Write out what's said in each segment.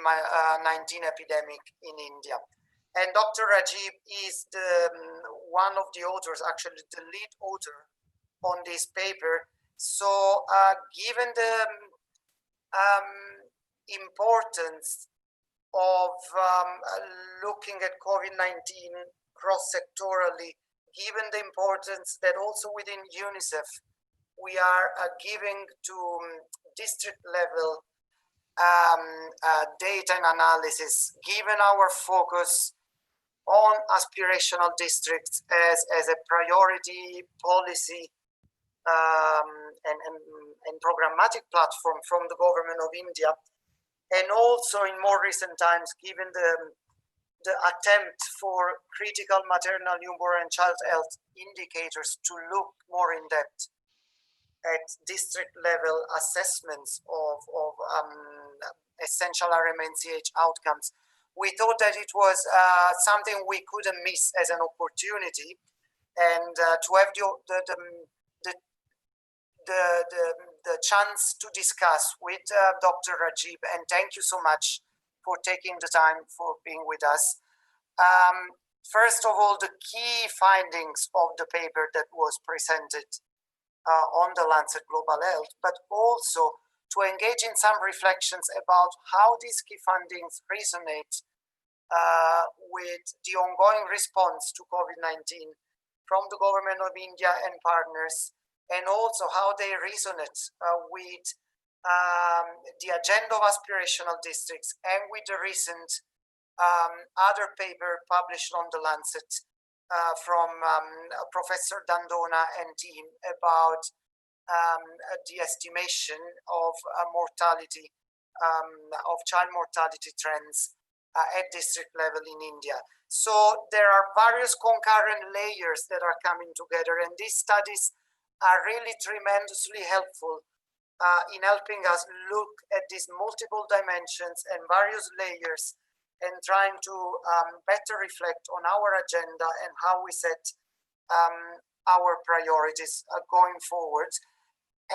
COVID-19 epidemic in India. And Dr. Rajiv is one of the authors, actually the lead author on this paper. So given the importance of looking at COVID-19 cross-sectorally, given the importance that also within UNICEF we are giving to district level data and analysis, given our focus on aspirational districts as a priority policy and programmatic platform from the government of India, and also in more recent times, given the attempt for critical maternal, newborn, and child health indicators to look more in depth at district level assessments of essential RMNCH outcomes, we thought that it was something we couldn't miss as an opportunity, and to have the chance to discuss with Dr. Rajiv, and thank you so much for taking the time for being with us. First of all, the key findings of the paper that was presented on the Lancet Global Health, but also to engage in some reflections about how these key findings resonate with the ongoing response to COVID-19 from the government of India and partners, and also how they resonate with the agenda of aspirational districts and with the recent other paper published on the Lancet from Professor Dandona and team about the estimation of mortality, of child mortality trends at district level in India. So there are various concurrent layers that are coming together, and these studies are really tremendously helpful in helping us look at these multiple dimensions and various layers, and trying to better reflect on our agenda and how we set our priorities going forward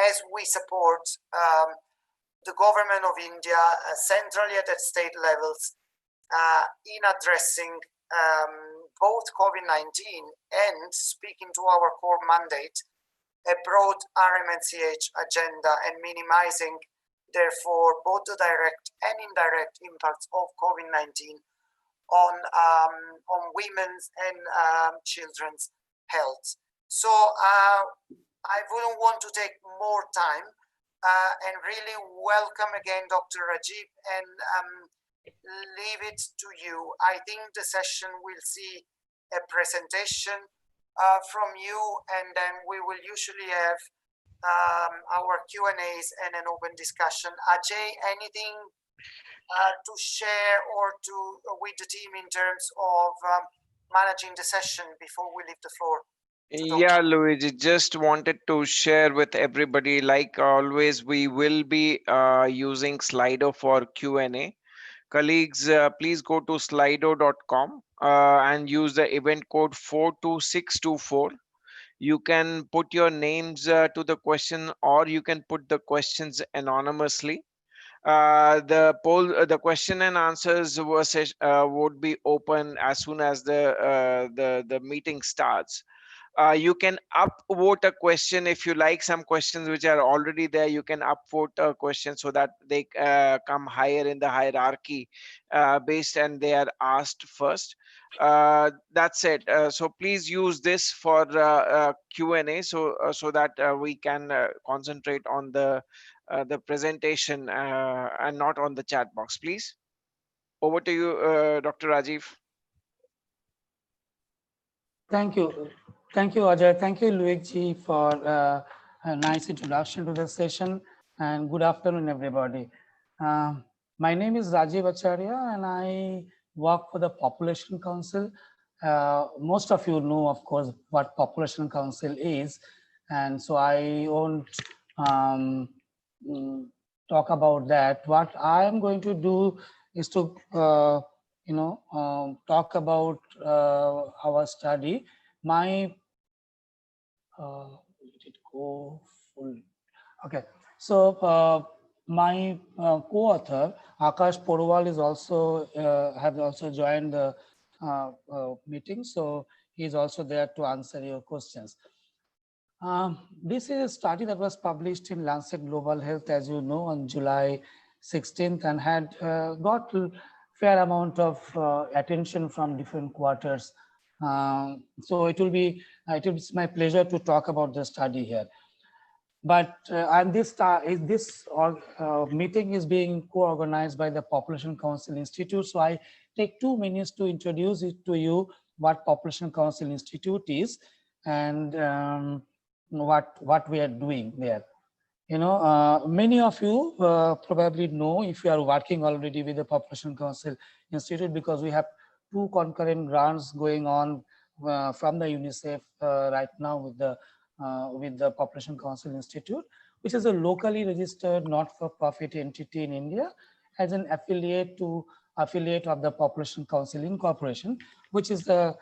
as we support the government of India centrally at state levels in addressing both COVID-19 and, speaking to our core mandate, a broad RMNCH agenda, and minimizing therefore both the direct and indirect impacts of COVID-19 on women's and children's health. So I wouldn't want to take more time and really welcome again Dr. Rajiv and leave it to you. I think the session will see a presentation from you, and then we will usually have our Q&As and an open discussion. Ajay, anything to share or with the team in terms of managing the session before we leave the floor? Yeah, Luigi, just wanted to share with everybody, like always, we will be using Slido for Q&A. Colleagues, please go to slido.com and use the event code 42624. You can put your names to the question, or you can put the questions anonymously. The question and answers would be open as soon as the meeting starts. You can upvote a question if you like. Some questions which are already there, you can upvote a question so that they come higher in the hierarchy based, and they are asked first. That's it. So please use this for Q&A so that we can concentrate on the presentation and not on the chat box, please. Over to you, Dr. Rajiv. Thank you. Thank you, Ajay. Thank you, Luigi, for a nice introduction to the session, and good afternoon, everybody. My name is Rajiv Acharya, and I work for the Population Council. Most of you know, of course, what Population Council is, and so I won't talk about that. What I am going to do is to talk about our study. My did it go full? Okay, so my co-author Akash Porwal is also have also joined the meeting, so he is also there to answer your questions. This is a study that was published in Lancet Global Health, as you know, on July 16th, and had got fair amount of attention from different quarters. So it is my pleasure to talk about the study here. But and this meeting is being co-organized by the Population Council Institute. So I take 2 minutes to introduce it to you what Population Council Institute is and what we are doing there. You know, many of you probably know if you are working already with the Population Council Institute, because we have 2 concurrent grants going on from the UNICEF right now with the Population Council Institute, which is a locally registered not-for-profit entity in India as an affiliate of the Population Council Incorporation, which is the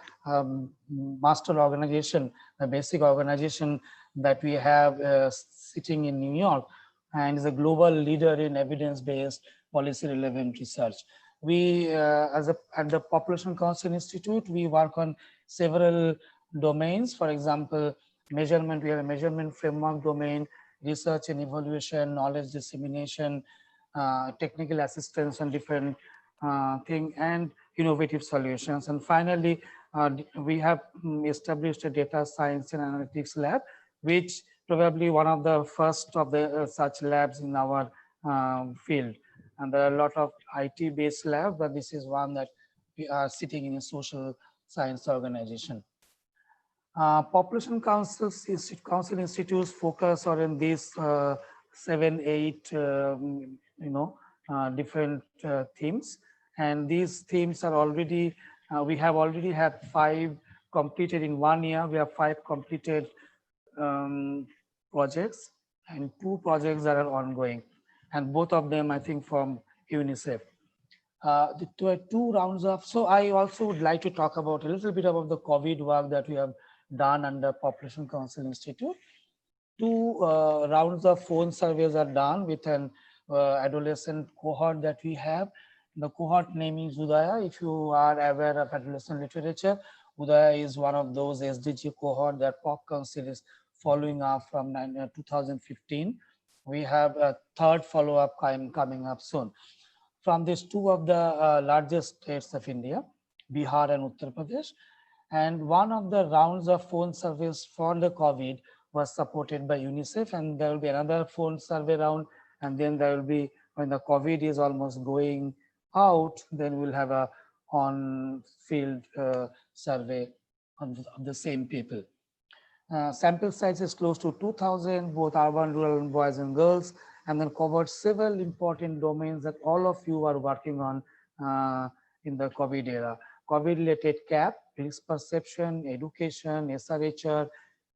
master organization, the basic organization that we have sitting in New York, and is a global leader in evidence-based policy relevant research. We, at the Population Council Institute, we work on several domains. For example, measurement, we have a measurement framework domain, research and evaluation, knowledge dissemination, technical assistance on different thing, and innovative solutions. And finally, we have established a data science and analytics lab, which probably one of the first of the such labs in our field. And there are a lot of IT based labs, but this is one that we are sitting in a social science organization. Population council institutes focus on these 7, 8, different themes, and these themes are already we have already had 5 completed in 1 year. We have 5 completed projects and 2 projects that are ongoing, and both of them I think from UNICEF. The 2 rounds of, so I also would like to talk about a little bit about the COVID work that we have done under Population Council Institute. 2 rounds of phone surveys are done with an adolescent cohort that we have. The cohort name is Udaya. If you are aware of adolescent literature, Udaya is one of those SDG cohort that POP Council is following up from 2015. We have a 3rd follow-up coming up soon. From these 2 of the largest states of India, Bihar and Uttar Pradesh. And one of the rounds of phone surveys for the COVID was supported by UNICEF, and there will be another phone survey round. And then there will be, when the COVID is almost going out, then we'll have a on-field survey of the same people. Sample size is close to 2,000, both urban, rural, and boys and girls, and then covered several important domains that all of you are working on in the COVID era. COVID-related CAP, risk perception, education, SRHR,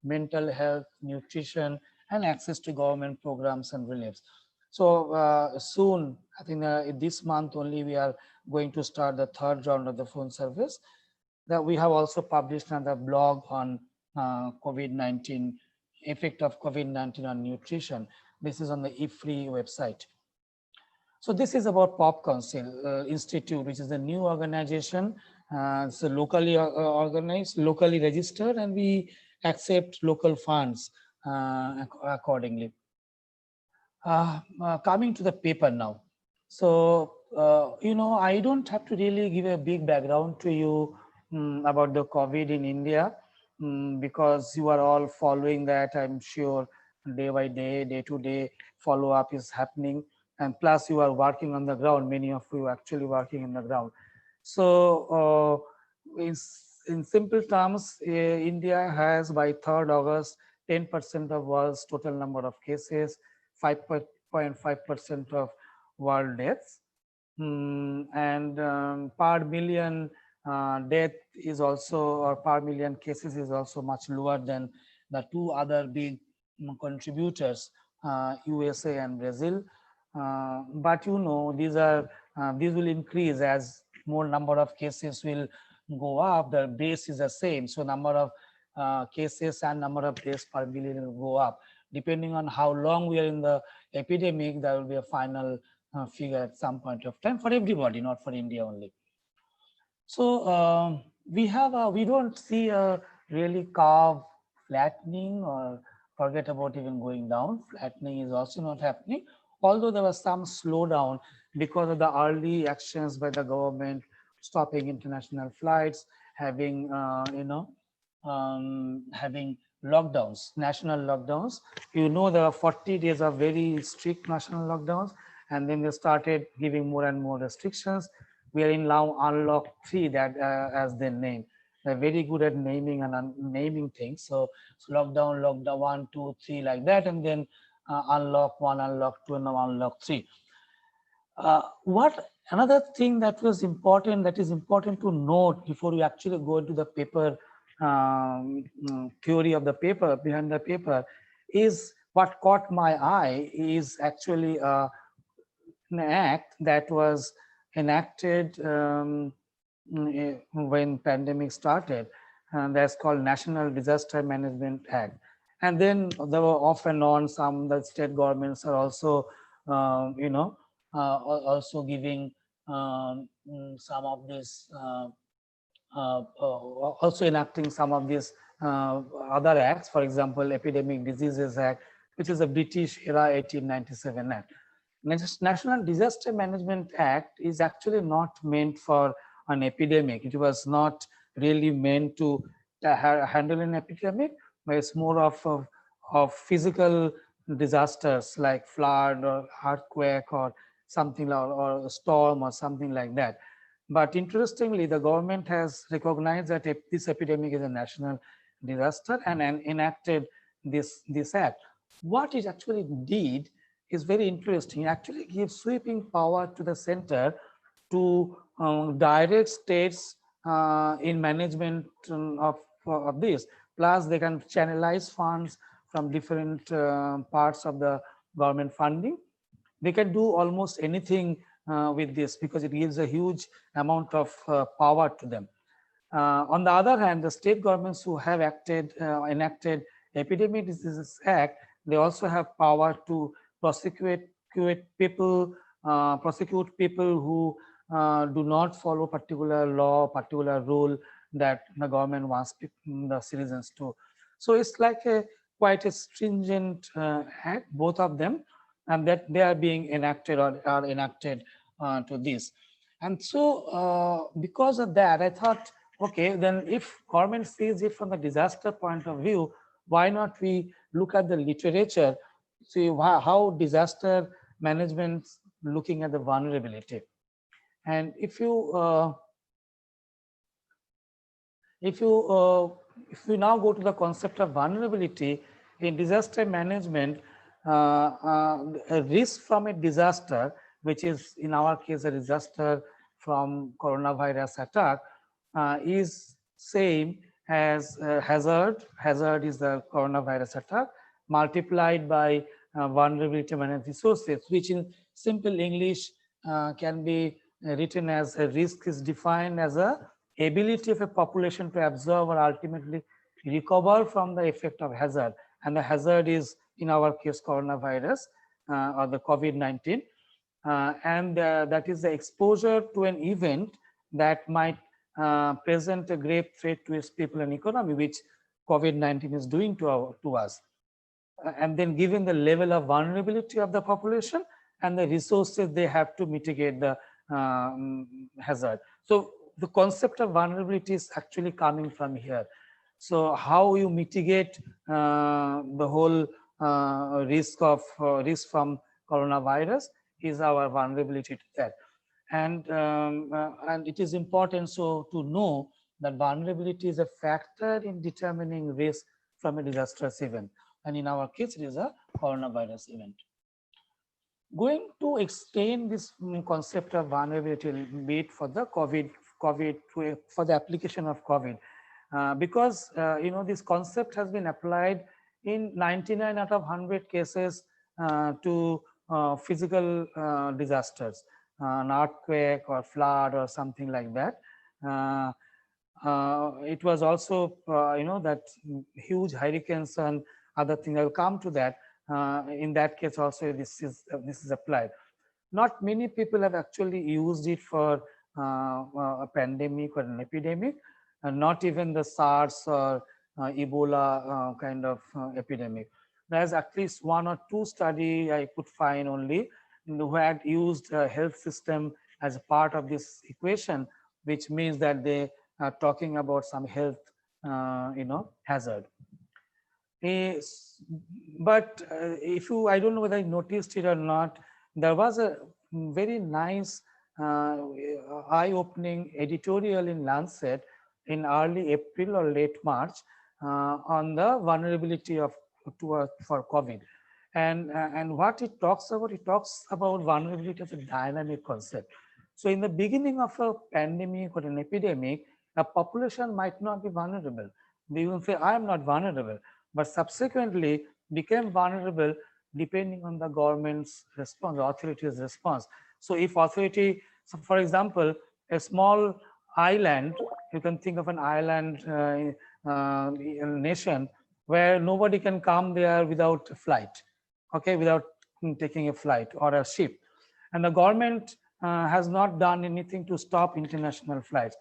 mental health, nutrition, and access to government programs and reliefs. So soon, I think this month only, we are going to start the 3rd round of the phone service. That we have also published another blog on COVID-19, effect of COVID-19 on nutrition. This is on the IFRI website. So this is about POP Council Institute, which is a new organization. It's a locally organized, locally registered, and we accept local funds accordingly. Coming to the paper now. So, I don't have to really give a big background to you about the COVID in India, because you are all following that, I'm sure, day by day, day to day follow-up is happening. And plus you are working on the ground, many of you actually working in the ground. So in simple terms, India has by 3rd August, 10% of world's total number of cases, 5.5% of world deaths. And per million death is also, or per million cases is also much lower than the 2 other big contributors, USA and Brazil. But these will increase as more number of cases will go up. The base is the same, so number of cases and number of deaths per million will go up. depending on how long we are in the epidemic, there will be a final figure at some point of time for everybody, not for India only. So we don't see a really curve flattening, or forget about even going down. Flattening is also not happening, although there was some slowdown because of the early actions by the government, stopping international flights, having having lockdowns, national lockdowns. There are 40 days of very strict national lockdowns, and then they started giving more and more restrictions. We are in now unlock 3, that as they name. They're very good at naming and naming things. So lockdown, lockdown 1, 2, 3, like that, and then unlock 1, unlock 2, and now unlock 3. What another thing that is important to note before we actually go into the paper theory of the paper, behind the paper, is what caught my eye is actually an act that was enacted when pandemic started, and that's called National Disaster Management Act. And then there were off and on some the state governments are also also giving some of this also enacting some of these other acts. For example, Epidemic Diseases Act, which is a British era 1897 act. National Disaster Management Act is actually not meant for an epidemic. It was not really meant to handle an epidemic, but it's more of physical disasters like flood or earthquake or something, or a storm or something like that. But interestingly, the government has recognized that this epidemic is a national disaster and enacted this act. What it actually did is very interesting. It actually gives sweeping power to the center to direct states in management of this. Plus, they can channelize funds from different parts of the government funding. They can do almost anything with this because it gives a huge amount of power to them. On the other hand, the state governments who have enacted Epidemic Diseases Act, they also have power to prosecute people who do not follow particular law, particular rule that the government wants the citizens to. So it's like quite a stringent act, both of them, and that they are being enacted or are enacted to this. And so because of that, I thought, okay, then if government sees it from the disaster point of view, why not we look at the literature, see how disaster management looking at the vulnerability. And if we now go to the concept of vulnerability in disaster management, a risk from a disaster, which is in our case a disaster from coronavirus attack, is same as hazard. Hazard is the coronavirus attack multiplied by vulnerability management resources, which in simple English can be written as a risk is defined as a ability of a population to absorb or ultimately recover from the effect of hazard. And the hazard is, in our case, coronavirus or the COVID-19. And that is the exposure to an event that might present a grave threat to its people and economy, which COVID-19 is doing to us. And then given the level of vulnerability of the population and the resources they have to mitigate the hazard. So the concept of vulnerability is actually coming from here. So how you mitigate the whole risk from coronavirus is our vulnerability to that. And it is important so to know that vulnerability is a factor in determining risk from a disastrous event. And in our case, it is a coronavirus event. Going to explain this concept of vulnerability a little bit for the COVID for the application of COVID, because this concept has been applied in 99 out of 100 cases to physical disasters, an earthquake or flood or something like that. It was also that huge hurricanes and other things. I will come to that. In that case also this is applied. Not many people have actually used it for a pandemic or an epidemic, and not even the SARS or Ebola kind of epidemic. There's at least one or two study I could find only who had used a health system as a part of this equation, which means that they are talking about some health hazard. Is, but if you, I don't know whether you noticed it or not, there was a very nice eye-opening editorial in Lancet in early April or late March on the vulnerability of for COVID. And what it talks about vulnerability as a dynamic concept. So in the beginning of a pandemic or an epidemic, a population might not be vulnerable. They will say, I am not vulnerable, but subsequently became vulnerable depending on the government's response, the authority's response. So if authority, so for example, a small island, you can think of an island nation where nobody can come there without a flight, okay, without taking a flight or a ship. And the government has not done anything to stop international flights.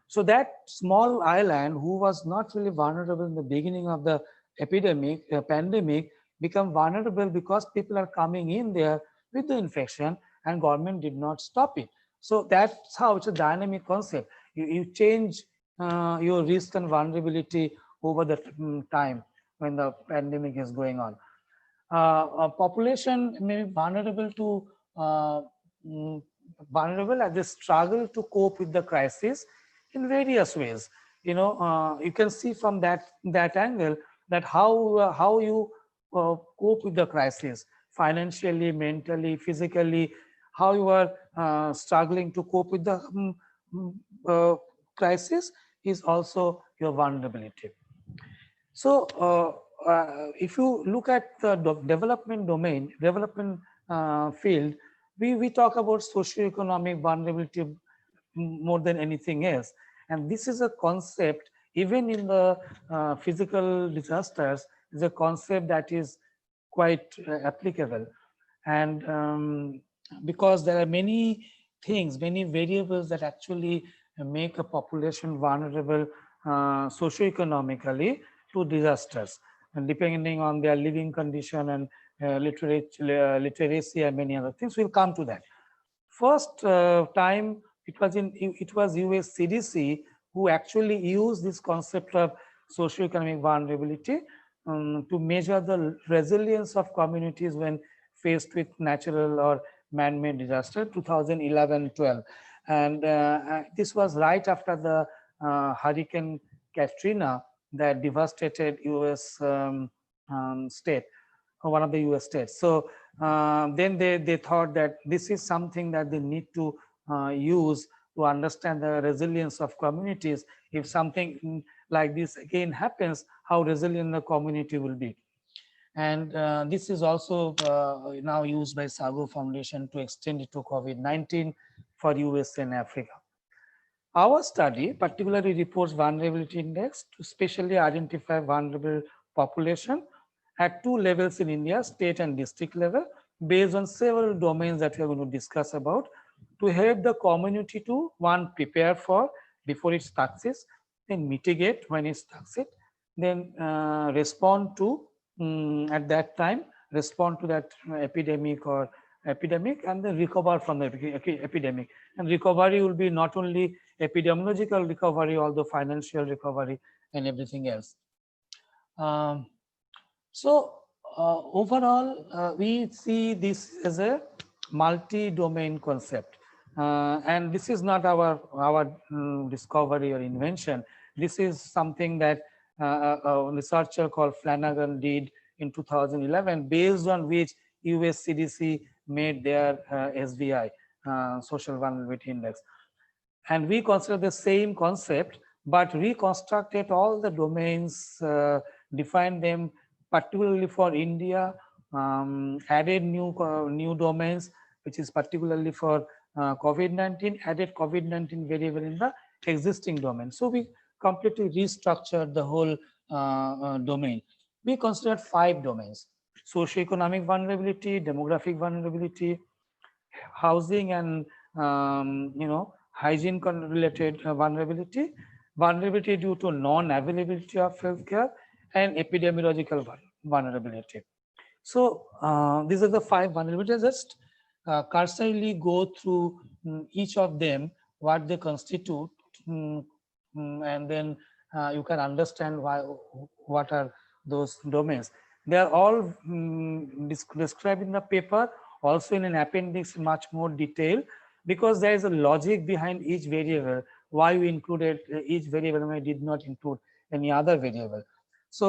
So that small island, who was not really vulnerable in the beginning of the epidemic, pandemic, become vulnerable because people are coming in there with the infection and government did not stop it. So that's how it's a dynamic concept. You change your risk and vulnerability over the time when the pandemic is going on. A population may be vulnerable to vulnerable as they struggle to cope with the crisis in various ways. You can see from that angle that how you cope with the crisis financially, mentally, physically, how you are struggling to cope with the crisis is also your vulnerability. So if you look at the development domain, development field, we talk about socioeconomic vulnerability more than anything else. And this is a concept, even in the physical disasters, is a concept that is quite applicable. And because there are many things, many variables that actually make a population vulnerable socioeconomically to disasters, and depending on their living condition and literacy and many other things. We'll come to that. First time it was US CDC who actually used this concept of socioeconomic vulnerability to measure the resilience of communities when faced with natural or man-made disaster, 2011-12. And this was right after the Hurricane Katrina that devastated US state, one of the US states. So then they thought that this is something that they need to use to understand the resilience of communities. If something like this again happens, how resilient the community will be. And this is also now used by Sago Foundation to extend it to COVID-19 for US and Africa. Our study particularly reports vulnerability index to specially identify vulnerable population at two levels in India, state and district level, based on several domains that we are going to discuss about, to help the community to, one, prepare for before it succeeds, then mitigate when it succeeds, then respond to at that time, respond to that epidemic and then recover from the epidemic. And recovery will be not only epidemiological recovery, although financial recovery and everything else. So overall, we see this as a multi-domain concept. And this is not our discovery or invention. This is something that a researcher called Flanagan did in 2011, based on which US CDC made their SVI, Social Vulnerability Index. And we consider the same concept, but reconstructed all the domains, defined them particularly for India, added new domains, which is particularly for COVID-19, added COVID-19 variable in the existing domain. So we completely restructured the whole domain. we considered 5 domains: socioeconomic vulnerability, demographic vulnerability, housing and hygiene related vulnerability, vulnerability due to non-availability of healthcare, and epidemiological vulnerability. So these are the 5 vulnerabilities. Just cursorily go through each of them, what they constitute, and then you can understand what are those domains. They are all described in the paper, also in an appendix in much more detail, because there is a logic behind each variable, why we included each variable and I did not include any other variable. So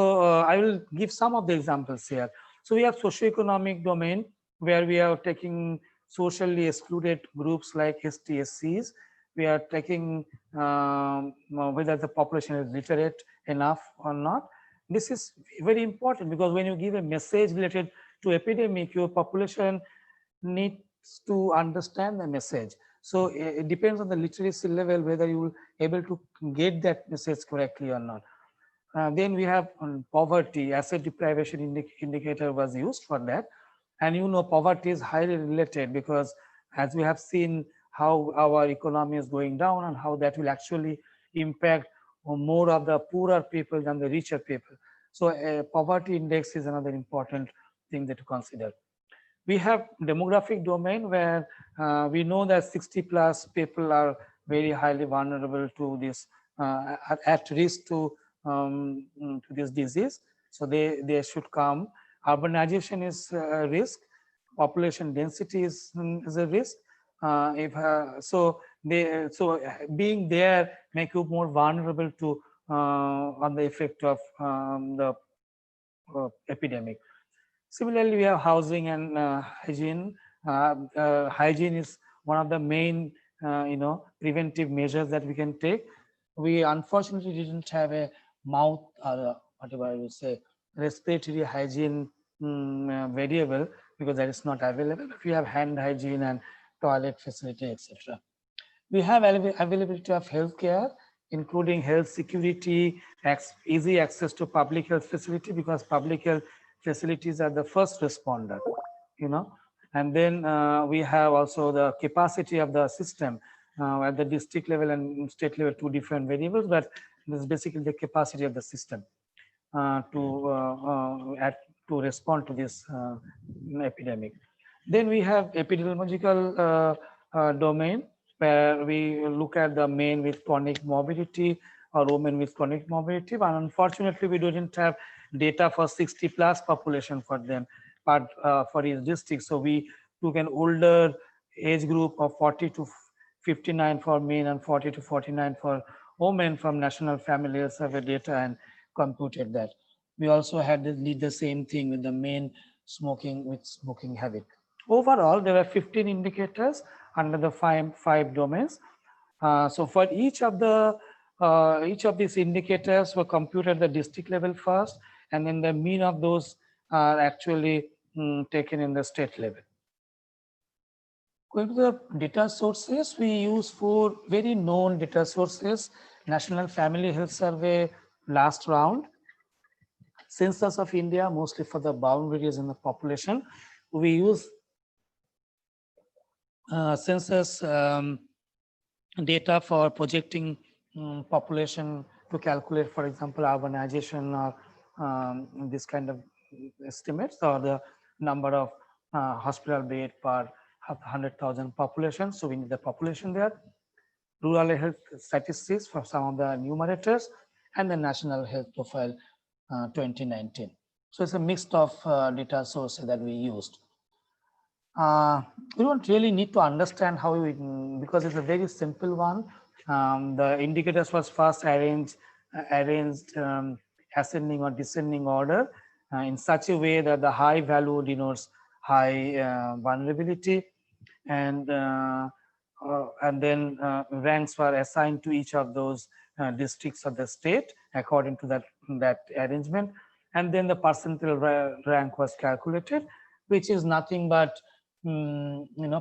I will give some of the examples here. So we have socioeconomic domain, where we are taking socially excluded groups like STSCs. We are taking whether the population is literate enough or not. This is very important, because when you give a message related to epidemic, your population needs to understand the message. So it depends on the literacy level whether you will able to get that message correctly or not. Then we have poverty, asset deprivation indicator was used for that. And poverty is highly related, because as we have seen how our economy is going down and how that will actually impact more of the poorer people than the richer people. So poverty index is another important thing that to consider. We have demographic domain, where we know that 60 plus people are very highly vulnerable to this, at risk to this disease. So they should come. Urbanization is a risk. Population density is a risk. So being there make you more vulnerable to on the effect of the epidemic. Similarly, we have housing and hygiene. Hygiene is one of the main, preventive measures that we can take. We unfortunately didn't have a mouth or whatever I would say respiratory hygiene variable, because that is not available. But we have hand hygiene and toilet facility, etc. We have availability of healthcare, including health security, easy access to public health facility, because public health facilities are the first responder, and then we have also the capacity of the system at the district level and state level, 2 different variables, but this is basically the capacity of the system to respond to this epidemic. Then we have epidemiological domain, where we look at the men with chronic morbidity or women with chronic morbidity, but unfortunately we didn't have data for 60 plus population for them, but for each district. So we took an older age group of 40 to 59 for men and 40 to 49 for women from National Family Health Survey data and computed that. We also had to lead the same thing with the men smoking with smoking habit. Overall, there were 15 indicators under the five domains. So for each of these indicators were computed at the district level first, and then the mean of those are actually taken in the state level. Going to the data sources, we use 4 very known data sources: National Family Health Survey last round, Census of India, mostly for the boundaries in the population. We use census data for projecting population to calculate, for example, urbanization or this kind of estimates, or the number of hospital bed per 100,000 population. So we need the population there. Rural health statistics for some of the numerators, and the National Health Profile 2019. So it's a mix of data sources that we used. We don't really need to understand how we, because it's a very simple one. The indicators was first arranged ascending or descending order in such a way that the high value denotes high vulnerability, and then ranks were assigned to each of those districts of the state according to that arrangement, and then the percentile rank was calculated, which is nothing but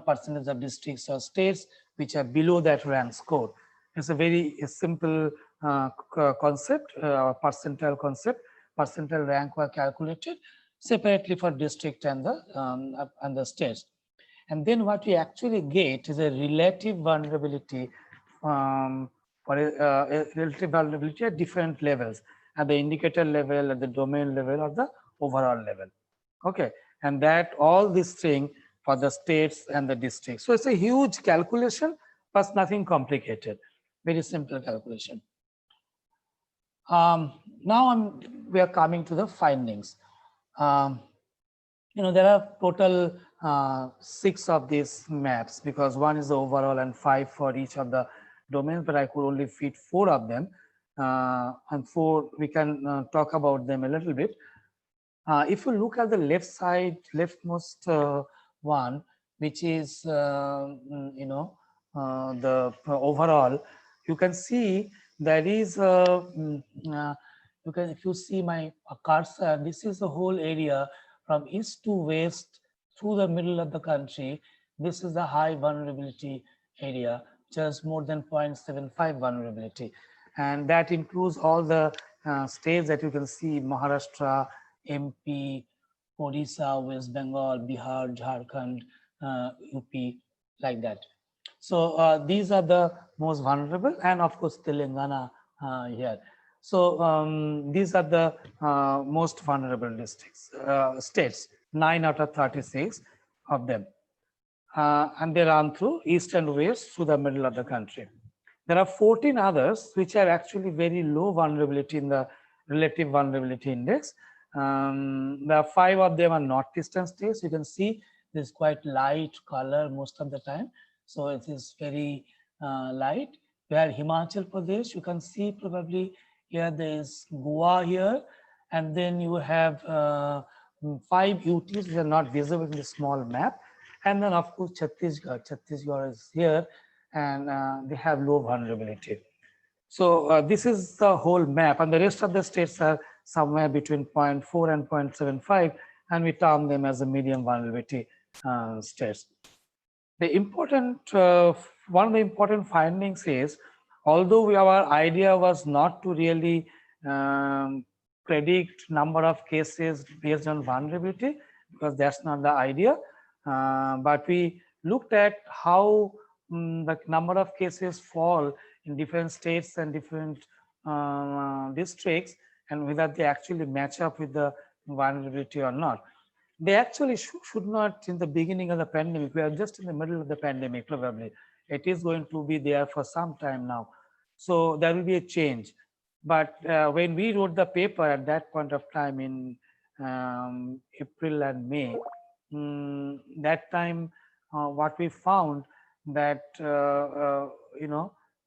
percentage of districts or states which are below that rank score. It's a very simple concept, percentile concept, percentile rank were calculated separately for district and the states. And then what we actually get is a relative vulnerability a relative vulnerability at different levels, at the indicator level, at the domain level, or the overall level. Okay, and that all this thing for the states and the districts. So it's a huge calculation, but nothing complicated. Very simple calculation. Now we are coming to the findings. There are total 6 of these maps, because one is the overall and 5 for each of the domains, but I could only fit 4 of them. And 4, we can talk about them a little bit. If you look at the left side, leftmost one, which is the overall, you can see there is if you see my cursor, this is the whole area from east to west through the middle of the country. This is the high vulnerability area, just more than 0.75 vulnerability, and that includes all the states that you can see: Maharashtra, MP, Odisha, West Bengal, Bihar, Jharkhand, UP, like that. So these are the most vulnerable, and of course Telangana here. So these are the most vulnerable districts, states, 9 out of 36 of them. And they run through east and west through the middle of the country. There are 14 others which are actually very low vulnerability in the relative vulnerability index. There are 5 of them are northeastern states. You can see this quite light color most of the time. So it is very light. Where Himachal Pradesh, you can see probably here there is Goa here, and then you have 5 UTs which are not visible in the small map. And then of course Chhattisgarh. Chhattisgarh is here, and they have low vulnerability. So this is the whole map, and the rest of the states are somewhere between 0.4 and 0.75, and we term them as the medium vulnerability states. The important one of the important findings is, although our idea was not to really predict number of cases based on vulnerability, because that's not the idea, but we looked at how the number of cases fall in different states and different districts, and whether they actually match up with the vulnerability or not. They actually should not in the beginning of the pandemic. We are just in the middle of the pandemic, probably. It is going to be there for some time now. So there will be a change. But when we wrote the paper at that point of time in April and May, that time what we found that,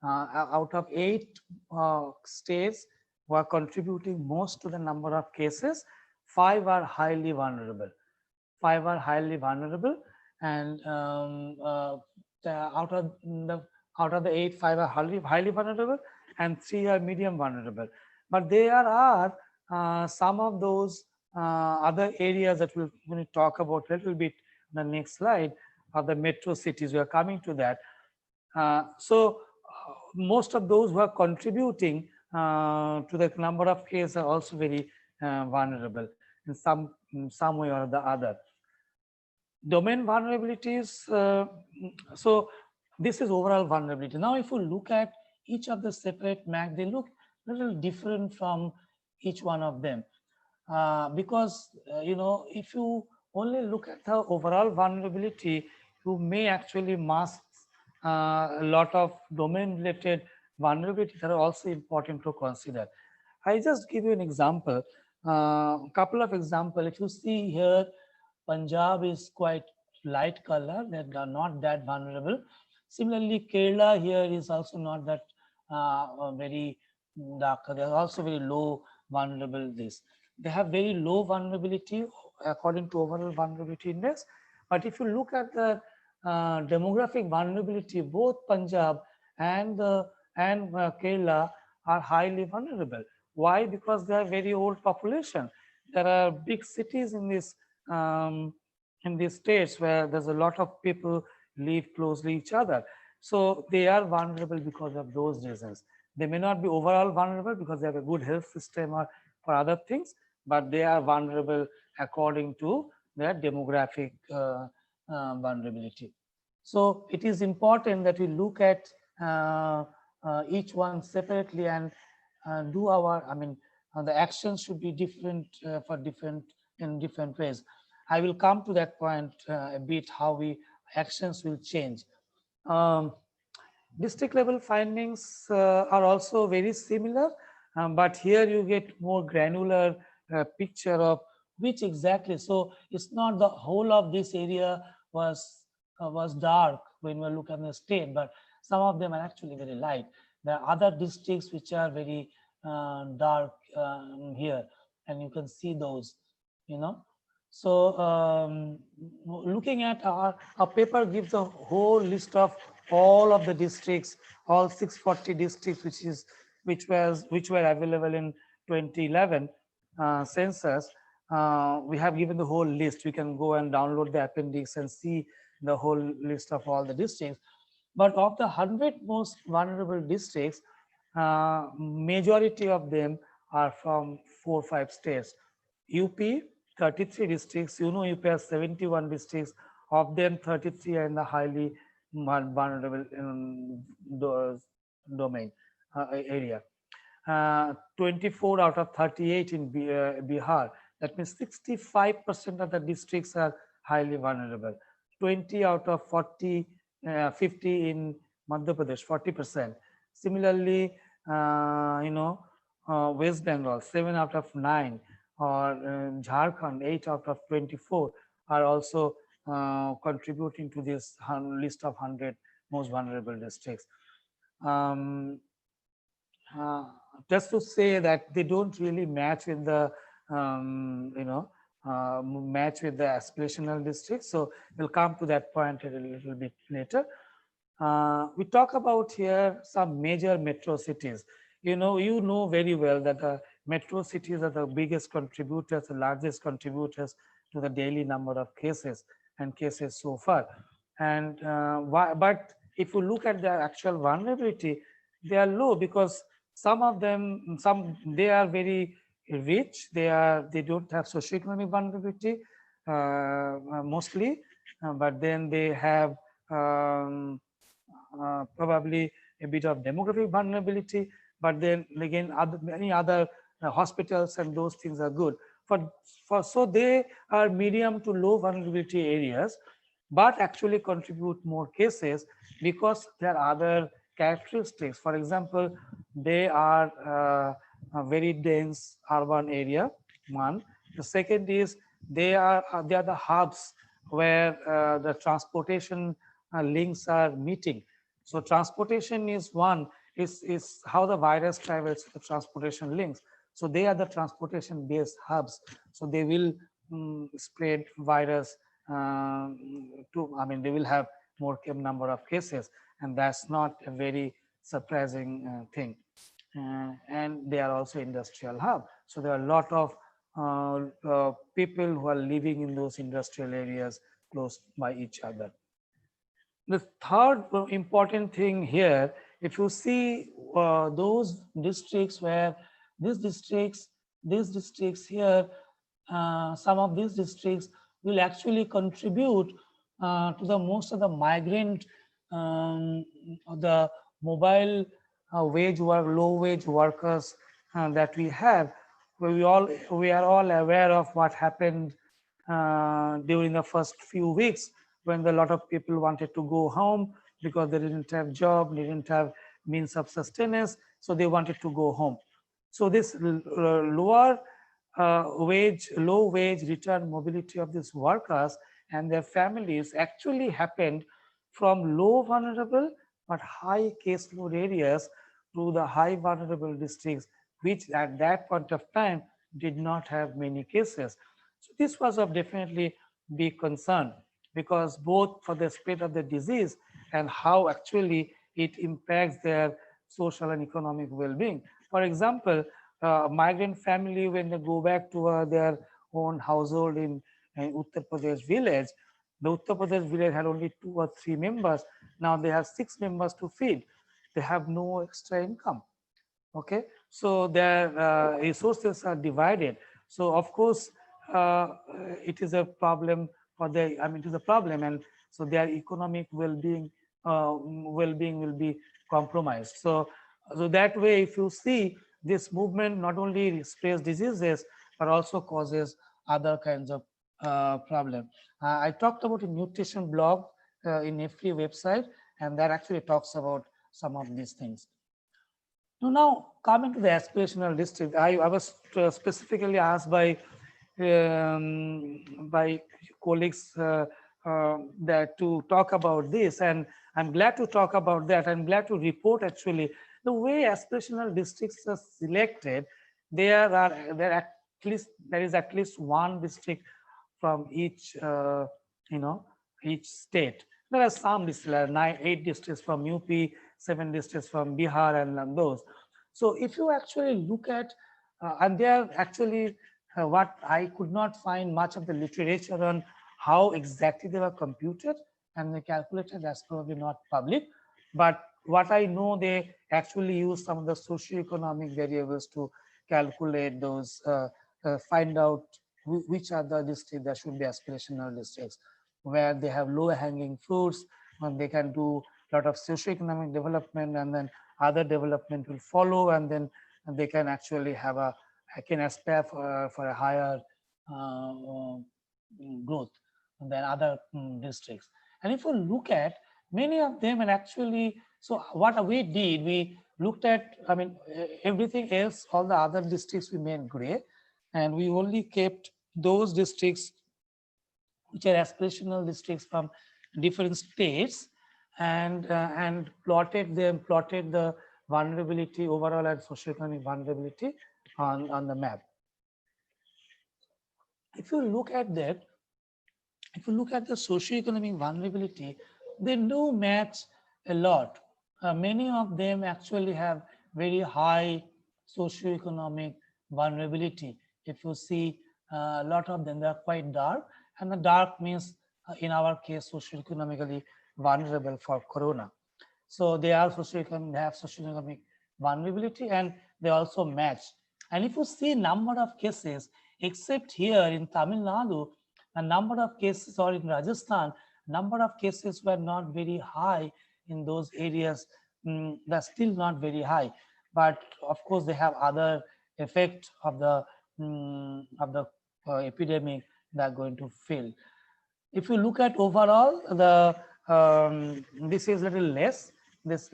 out of 8 states were contributing most to the number of cases, 5 are highly vulnerable. 5 are highly vulnerable, and out of the 8, 5 are highly vulnerable, and 3 are medium vulnerable. But there are some of those other areas that we're going to talk about a little bit in the next slide of the metro cities. We are coming to that. So most of those who are contributing to the number of cases are also very vulnerable in some way or the other. Domain vulnerabilities. So this is overall vulnerability. Now, if you look at each of the separate MAC, they look a little different from each one of them, because if you only look at the overall vulnerability, you may actually mask a lot of domain-related vulnerabilities that are also important to consider. I just give you an example, a couple of examples. If you see here, Punjab is quite light color, they are not that vulnerable. Similarly, Kerala here is also not that very dark. They are also very low vulnerable. They have very low vulnerability according to overall vulnerability index. But if you look at the demographic vulnerability, both Punjab and Kerala are highly vulnerable. Why? Because they are very old population. There are big cities in these states where there's a lot of people live closely each other. So they are vulnerable because of those reasons. They may not be overall vulnerable because they have a good health system or for other things, but they are vulnerable according to their demographic vulnerability. So it is important that we look at each one separately and do our, the actions should be different for different in different ways. I will come to that point a bit, how we actions will change. Um, District level findings are also very similar, but here you get more granular picture of which exactly. So it's not the whole of this area was dark when we look at the state, but some of them are actually very light. There are other districts which are very dark here, and you can see those, you know. So looking at our paper gives a whole list of all of the districts, all 640 districts, which were available in 2011 census. We have given the whole list. We can go and download the appendix and see the whole list of all the districts. But of the 100 most vulnerable districts, majority of them are from 4 or 5 states. UP, 33 districts. You know, UP has 71 districts. Of them, 33 are in the highly vulnerable domain area. 24 out of 38 in Bihar. That means 65% of the districts are highly vulnerable. 20 out of 40, 50 in Madhya Pradesh, 40%. Similarly, West Bengal, 7 out of 9, or Jharkhand, 8 out of 24 are also contributing to this list of 100 most vulnerable districts. Just to say that they don't really match with the match with the aspirational districts. So we'll come to that point a little bit later. We talk about here some major metro cities. You know very well that the metro cities are the biggest contributors, the largest contributors to the daily number of cases and cases so far. And but if you look at the actual vulnerability, they are low because some of them, they are very rich. They don't have socioeconomic vulnerability mostly, but then they have probably a bit of demographic vulnerability. But then again, many other hospitals and those things are good. So they are medium to low vulnerability areas, but actually contribute more cases because there are other characteristics. For example, they are a very dense urban area, one. The second is they are the hubs where the transportation links are meeting. So transportation is one, is how the virus travels, the transportation links. So they are the transportation based hubs. So they will spread virus they will have more number of cases, and that's not a very surprising thing. And they are also industrial hub. So there are a lot of people who are living in those industrial areas close by each other. The third important thing here, if you see those districts where these districts here, some of these districts will actually contribute to the most of the migrant, the mobile wage work, low wage workers that we have. We are all aware of what happened during the first few weeks when a lot of people wanted to go home because they didn't have job, they didn't have means of sustenance, so they wanted to go home. So this low wage return mobility of these workers and their families actually happened from low vulnerable but high caseload areas to the high vulnerable districts, which at that point of time did not have many cases. So this was of definitely big concern, because both for the spread of the disease and how actually it impacts their social and economic well-being. For example, migrant family, when they go back to their own household in Uttar Pradesh village, the Uttar Pradesh village had only 2 or 3 members. Now they have 6 members to feed. They have no extra income. Okay, So their resources are divided. So of course, it is a problem for the, I mean, it is a problem, and so their economic well-being will be compromised. So that way, if you see, this movement not only spreads diseases but also causes other kinds of problem. I talked about a nutrition blog in a free website, and that actually talks about some of these things. Now coming to the aspirational district, I was specifically asked by colleagues that to talk about this, and I'm glad to talk about that. I'm glad to report actually the way aspirational districts are selected. There is at least one district from each each state. There are some districts, 8 districts from UP, 7 districts from Bihar, and those. So if you actually look at, and they are actually what I could not find much of the literature on how exactly they were computed and they calculated. That's probably not public, but what I know, they actually use some of the socioeconomic variables to calculate those, find out which are the districts that should be aspirational districts, where they have low hanging fruits, and they can do a lot of socioeconomic development, and then other development will follow, and then they can actually have a, can aspire for a higher growth than other districts. And if you look at many of them, and actually, so what we did, we looked at, I mean, everything else, all the other districts we made gray, and we only kept those districts which are aspirational districts from different states, and plotted the vulnerability overall and socioeconomic vulnerability on the map. If you look at that, if you look at the socioeconomic vulnerability, they do match a lot. Many of them actually have very high socioeconomic vulnerability. If you see, a lot of them, they are quite dark, and the dark means, in our case, socioeconomically vulnerable for corona. So they are socioeconomic, they have socioeconomic vulnerability, and they also match. And if you see number of cases, except here in Tamil Nadu, a number of cases, or in Rajasthan, number of cases were not very high in those areas. They're still not very high, but of course they have other effect of the epidemic that are going to fail. If you look at overall, the this is little less, because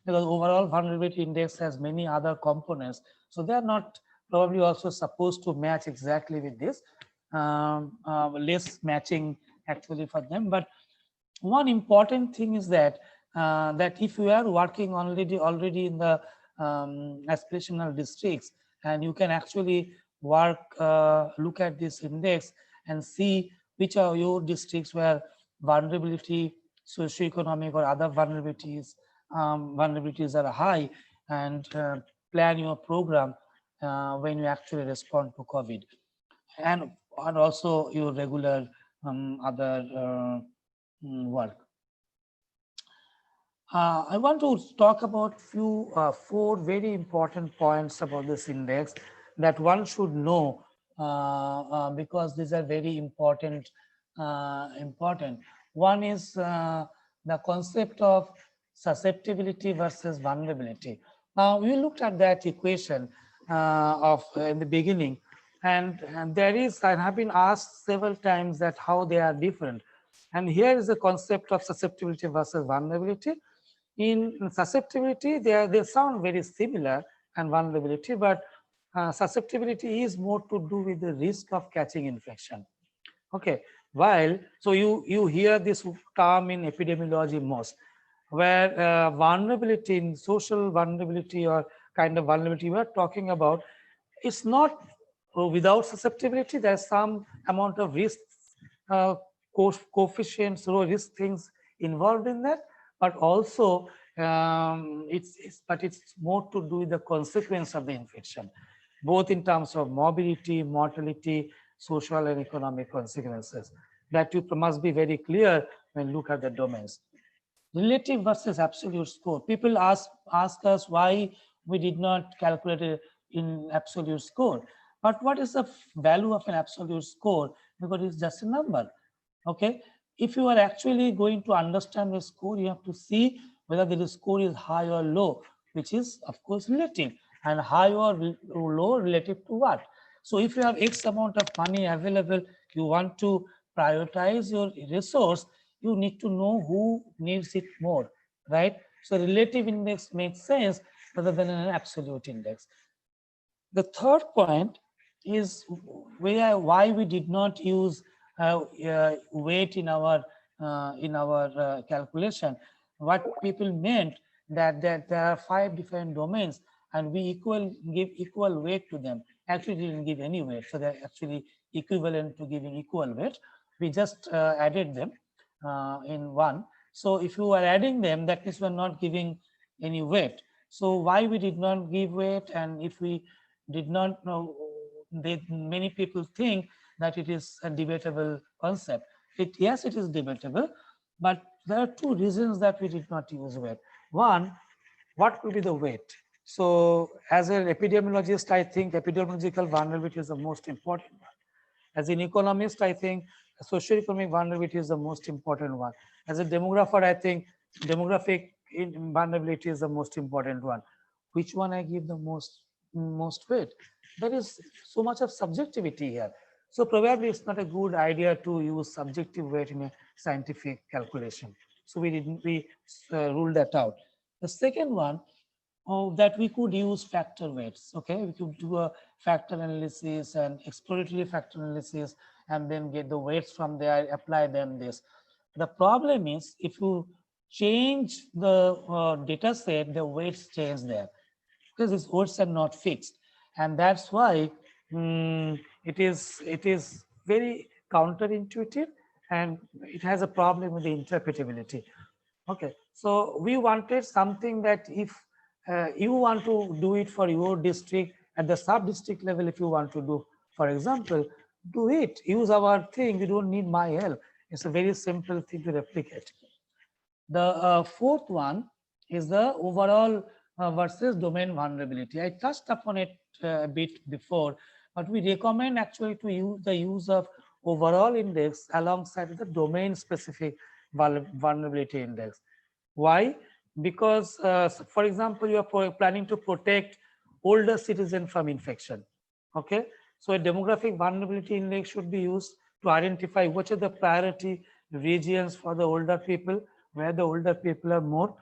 overall vulnerability index has many other components, so they are not probably also supposed to match exactly with this, less matching actually for them. But one important thing is that that if you are working already in the aspirational districts, and you can actually work, look at this index and see which are your districts where vulnerability, socioeconomic or other vulnerabilities are high, and plan your program when you actually respond to COVID, and also your regular other work. I want to talk about four very important points about this index that one should know, because these are very important. One is the concept of susceptibility versus vulnerability. Now we looked at that equation of in the beginning, and there is, I have been asked several times that how they are different. And here is the concept of susceptibility versus vulnerability. In susceptibility, they sound very similar, and vulnerability, but susceptibility is more to do with the risk of catching infection. Okay, while so you hear this term in epidemiology most, where vulnerability, in social vulnerability or kind of vulnerability we are talking about, it's not without susceptibility. There's some amount of risk, uh, coefficients, or risk things involved in that, but also it's more to do with the consequence of the infection, both in terms of morbidity, mortality, social and economic consequences. That you must be very clear when you look at the domains. Relative versus absolute score. People ask us, why we did not calculate it in absolute score. But what is the value of an absolute score? Because it's just a number. Okay, if you are actually going to understand the score, you have to see whether the score is high or low, which is of course relative, and high or low relative to what. So if you have X amount of money available, you want to prioritize your resource, you need to know who needs it more, right? So relative index makes sense rather than an absolute index. The third point is why we did not use weight in our calculation. What people meant that there are 5 different domains and we give equal weight to them. Actually didn't give any weight, so they're actually equivalent to giving equal weight. We just added them in one. So if you are adding them, that means we're not giving any weight. So why we did not give weight, and if we did not know, many people think that it is a debatable concept. Yes, it is debatable, but there are two reasons that we did not use weight. One, what could be the weight? So as an epidemiologist, I think epidemiological vulnerability is the most important one. As an economist, I think socioeconomic vulnerability is the most important one. As a demographer, I think demographic vulnerability is the most important one. Which one I give the most weight? There is so much of subjectivity here. So probably it's not a good idea to use subjective weight in a scientific calculation. So we ruled that out. The second one, that we could use factor weights. Okay, we could do a factor analysis and exploratory factor analysis and then get the weights from there, apply them this. The problem is if you change the data set, the weights change there because these weights are not fixed, and that's why it is very counterintuitive and it has a problem with the interpretability. Okay, so we wanted something that if you want to do it for your district at the sub-district level, if you want to do, for example, do it, use our thing, you don't need my help. It's a very simple thing to replicate. The fourth one is the overall versus domain vulnerability. I touched upon it a bit before, but we recommend actually to use the use of overall index alongside the domain specific vulnerability index. Why? Because, for example, you are planning to protect older citizens from infection. Okay, so a demographic vulnerability index should be used to identify which are the priority regions for the older people, where the older people are more,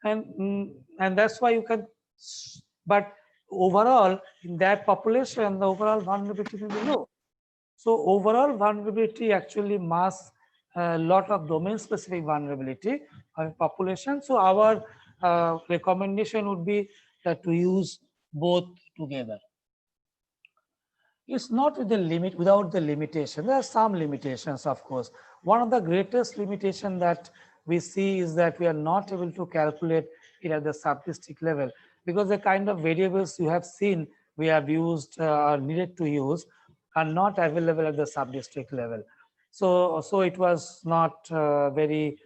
and that's why you can. But overall, in that population, the overall vulnerability will be low. So overall vulnerability actually masks a lot of domain-specific vulnerability of population. So our recommendation would be that to use both together. It's not with the limit, without the limitation. There are some limitations, of course. One of the greatest limitation that we see is that we are not able to calculate it at the sub-district level because the kind of variables you have seen we have used or needed to use are not available at the sub-district level. So it was not very,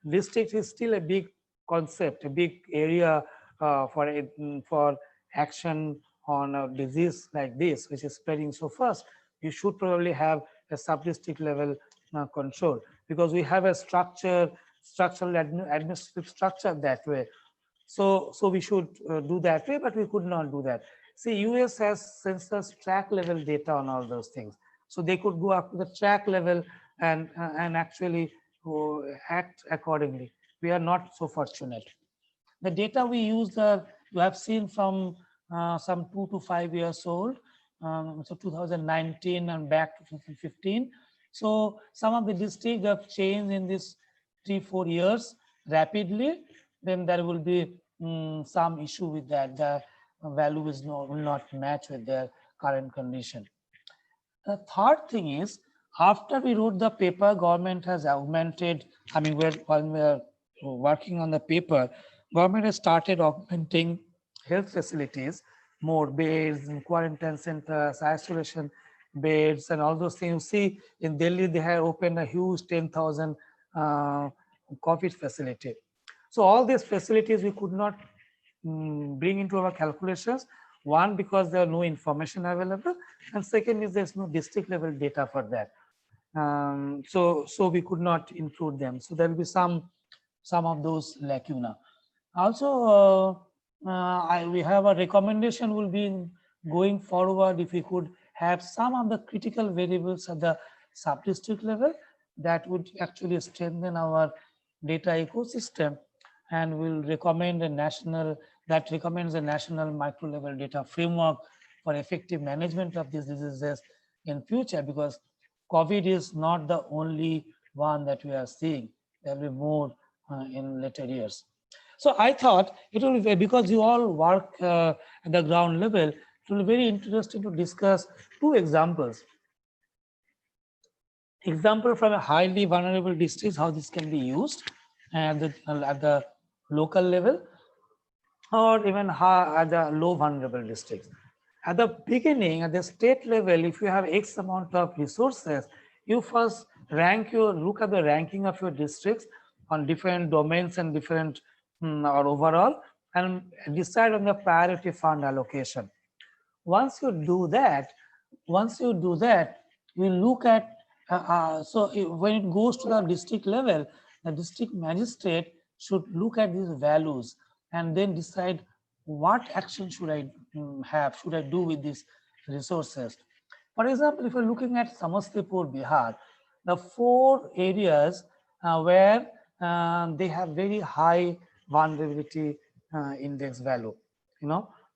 district is still a big concept, a big area for action on a disease like this, which is spreading so fast. You should probably have a sub-district level control because we have a structural administrative structure that way. So we should do that way, but we could not do that. See, US has census tract level data on all those things, so they could go up to the tract level and actually act accordingly. We are not so fortunate. The data we use you have seen from some 2 to 5 years old, so 2019 and back to 2015. So some of the districts have changed in this 3-4 years rapidly. Then there will be some issue with that. The value will not match with their current condition. The third thing is, after we wrote the paper, government has augmented. I mean, when we're working on the paper, government has started augmenting health facilities, more beds and quarantine centers, isolation beds, and all those things. You see, in Delhi, they have opened a huge 10,000 COVID facility. So all these facilities we could not bring into our calculations. One, because there are no information available, and second is there's no district level data for that. So we could not include them. So there will be some of those lacuna. Also, we have a recommendation will be going forward if we could have some of the critical variables at the sub-district level, that would actually strengthen our data ecosystem, and will recommend a national, that recommends a national micro level data framework for effective management of these diseases in future, because COVID is not the only one that we are seeing. There will be more in later years. So I thought it will be, because you all work at the ground level, it will be very interesting to discuss two examples. Example from a highly vulnerable districts, how this can be used at the local level, or even at the low vulnerable districts. At the beginning, at the state level, if you have X amount of resources, you first look at the ranking of your districts on different domains and different or overall, and decide on the priority fund allocation. Once you do that, you look at, when it goes to the district level, the district magistrate should look at these values and then decide what action should I should I do with these resources. For example, if you're looking at Samastipur, Bihar, the 4 areas where they have very high vulnerability index value,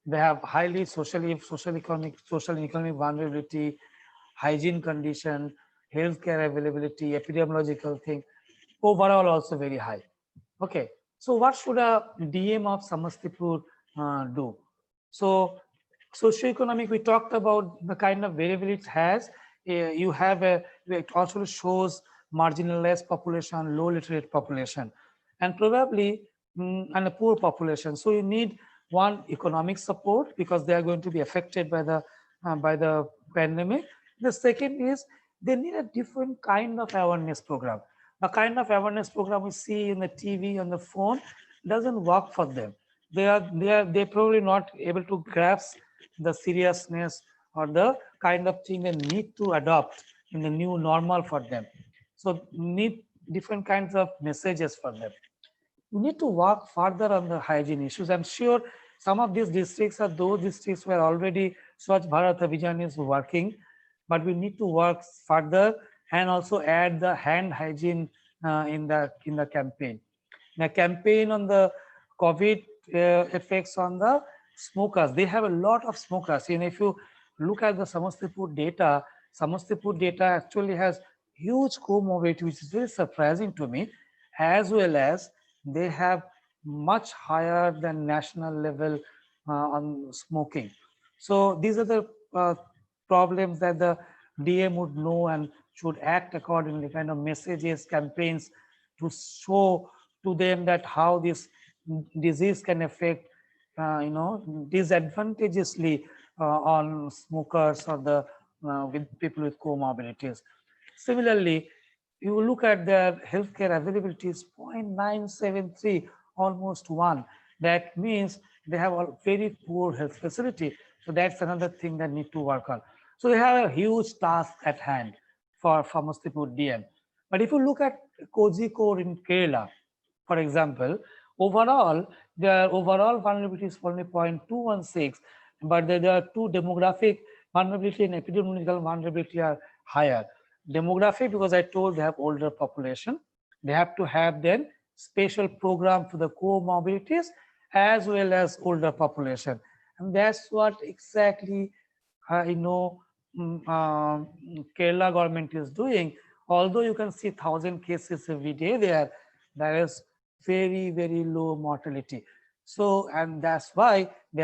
they have highly social and economic vulnerability, hygiene condition, healthcare availability, epidemiological thing, overall also very high. Okay, so what should a DM of Samastipur do? So socioeconomic, we talked about the kind of variable it has. You have it also shows marginalized population, low literate population, and probably and a poor population. So you need one, economic support, because they are going to be affected by the pandemic. The second is they need a different kind of awareness program. The kind of awareness program we see in the TV, on the phone, doesn't work for them. They're probably not able to grasp the seriousness or the kind of thing they need to adopt in the new normal for them. So need different kinds of messages for them. We need to work further on the hygiene issues. I'm sure some of these districts are those districts where already Swachh Bharat Abhiyan is working, but we need to work further and also add the hand hygiene in the campaign. The campaign on the COVID effects on the smokers. They have a lot of smokers. And if you look at the Samastipur data actually has huge comorbidity, which is very surprising to me, as well as they have much higher than national level on smoking. So these are the problems that the DM would know and should act accordingly, kind of messages, campaigns to show to them that how this disease can affect, disadvantageously on smokers or the with people with comorbidities. Similarly, you look at their healthcare availability is 0.973, almost 1. That means they have a very poor health facility. So that's another thing that need to work on. So they have a huge task at hand for Samastipur DM. But if you look at Kozhikode in Kerala, for example, overall, their overall vulnerability is only 0.216, but there are two demographic vulnerability and epidemiological vulnerability are higher. Demographic, because I told they have older population, they have to have then special program for the comorbidities as well as older population. And that's what exactly Kerala government is doing. Although you can see 1,000 cases every day there is very, very low mortality. So, and that's why they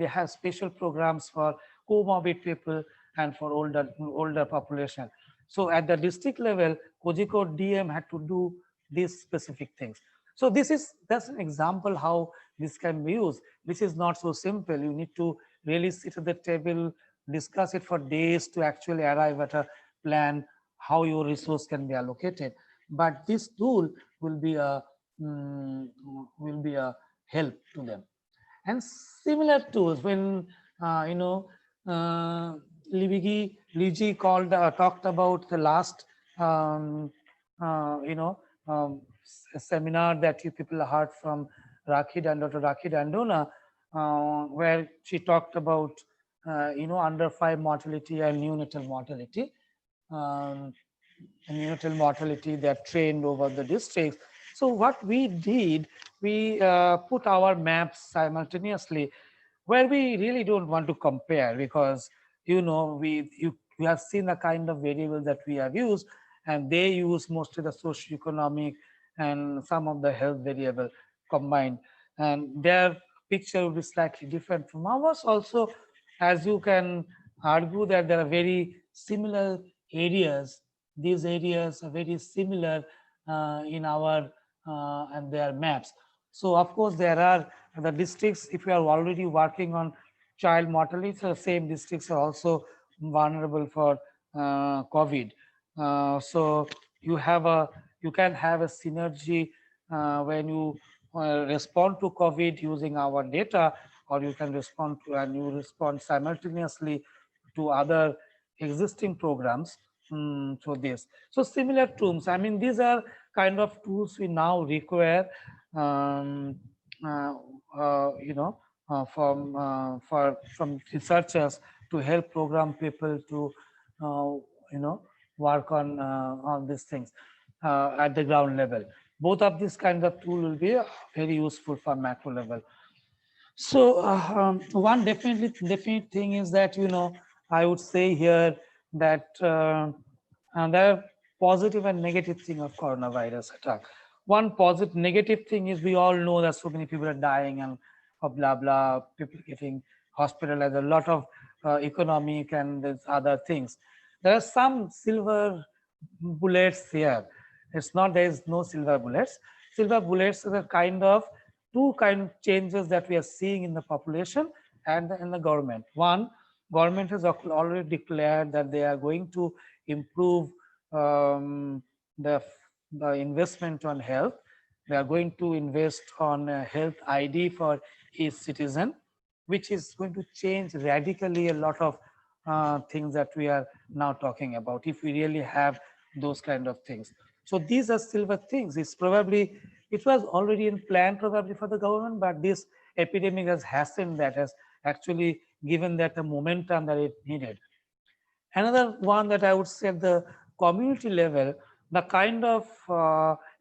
have special programs for comorbid people and for older population. So at the district level, Kozhikode DM had to do these specific things. So that's an example how this can be used. This is not so simple. You need to really sit at the table, discuss it for days to actually arrive at a plan how your resource can be allocated. But this tool will be a help to them. And similar tools when uh, Ligi talked about the last um, uh, you know seminar that you people heard from Dr. Rakhi Dandona, where she talked about under 5 mortality and neonatal mortality. Um, Neonatal mortality, they are trained over the districts. So what we did, we put our maps simultaneously where we really don't want to compare, because we have seen the kind of variable that we have used, and they use mostly the socioeconomic and some of the health variable combined, and their picture will be slightly different from ours also. As you can argue that there are very similar areas, these areas are very similar in our and their maps. So of course there are the districts, if you are already working on child mortality, so same districts are also vulnerable for COVID. So you can have a synergy when you respond to COVID using our data, or you can respond to, and you respond simultaneously to other existing programs through this. So similar tools, I mean, these are kind of tools we now require um, uh, from researchers to help program people to uh, you know work on these things at the ground level. Both of these kinds of tool will be very useful for macro level. So one definite thing is that I would say here that there are positive and negative thing of coronavirus attack. One positive, negative thing is we all know that so many people are dying and blah blah, people getting hospitalized, a lot of economic and there's other things. There are some silver bullets here. It's not there is no silver bullets. Silver bullets are the kind of two kind of changes that we are seeing in the population and in the government. One, government has already declared that they are going to improve um, the, the investment on health. They are going to invest on a health ID for each citizen, which is going to change radically a lot of things that we are now talking about, if we really have those kind of things. So these are silver things. It was already in plan probably for the government, but this epidemic has hastened that, has actually given that a momentum that it needed. Another one that I would say at the community level, the kind of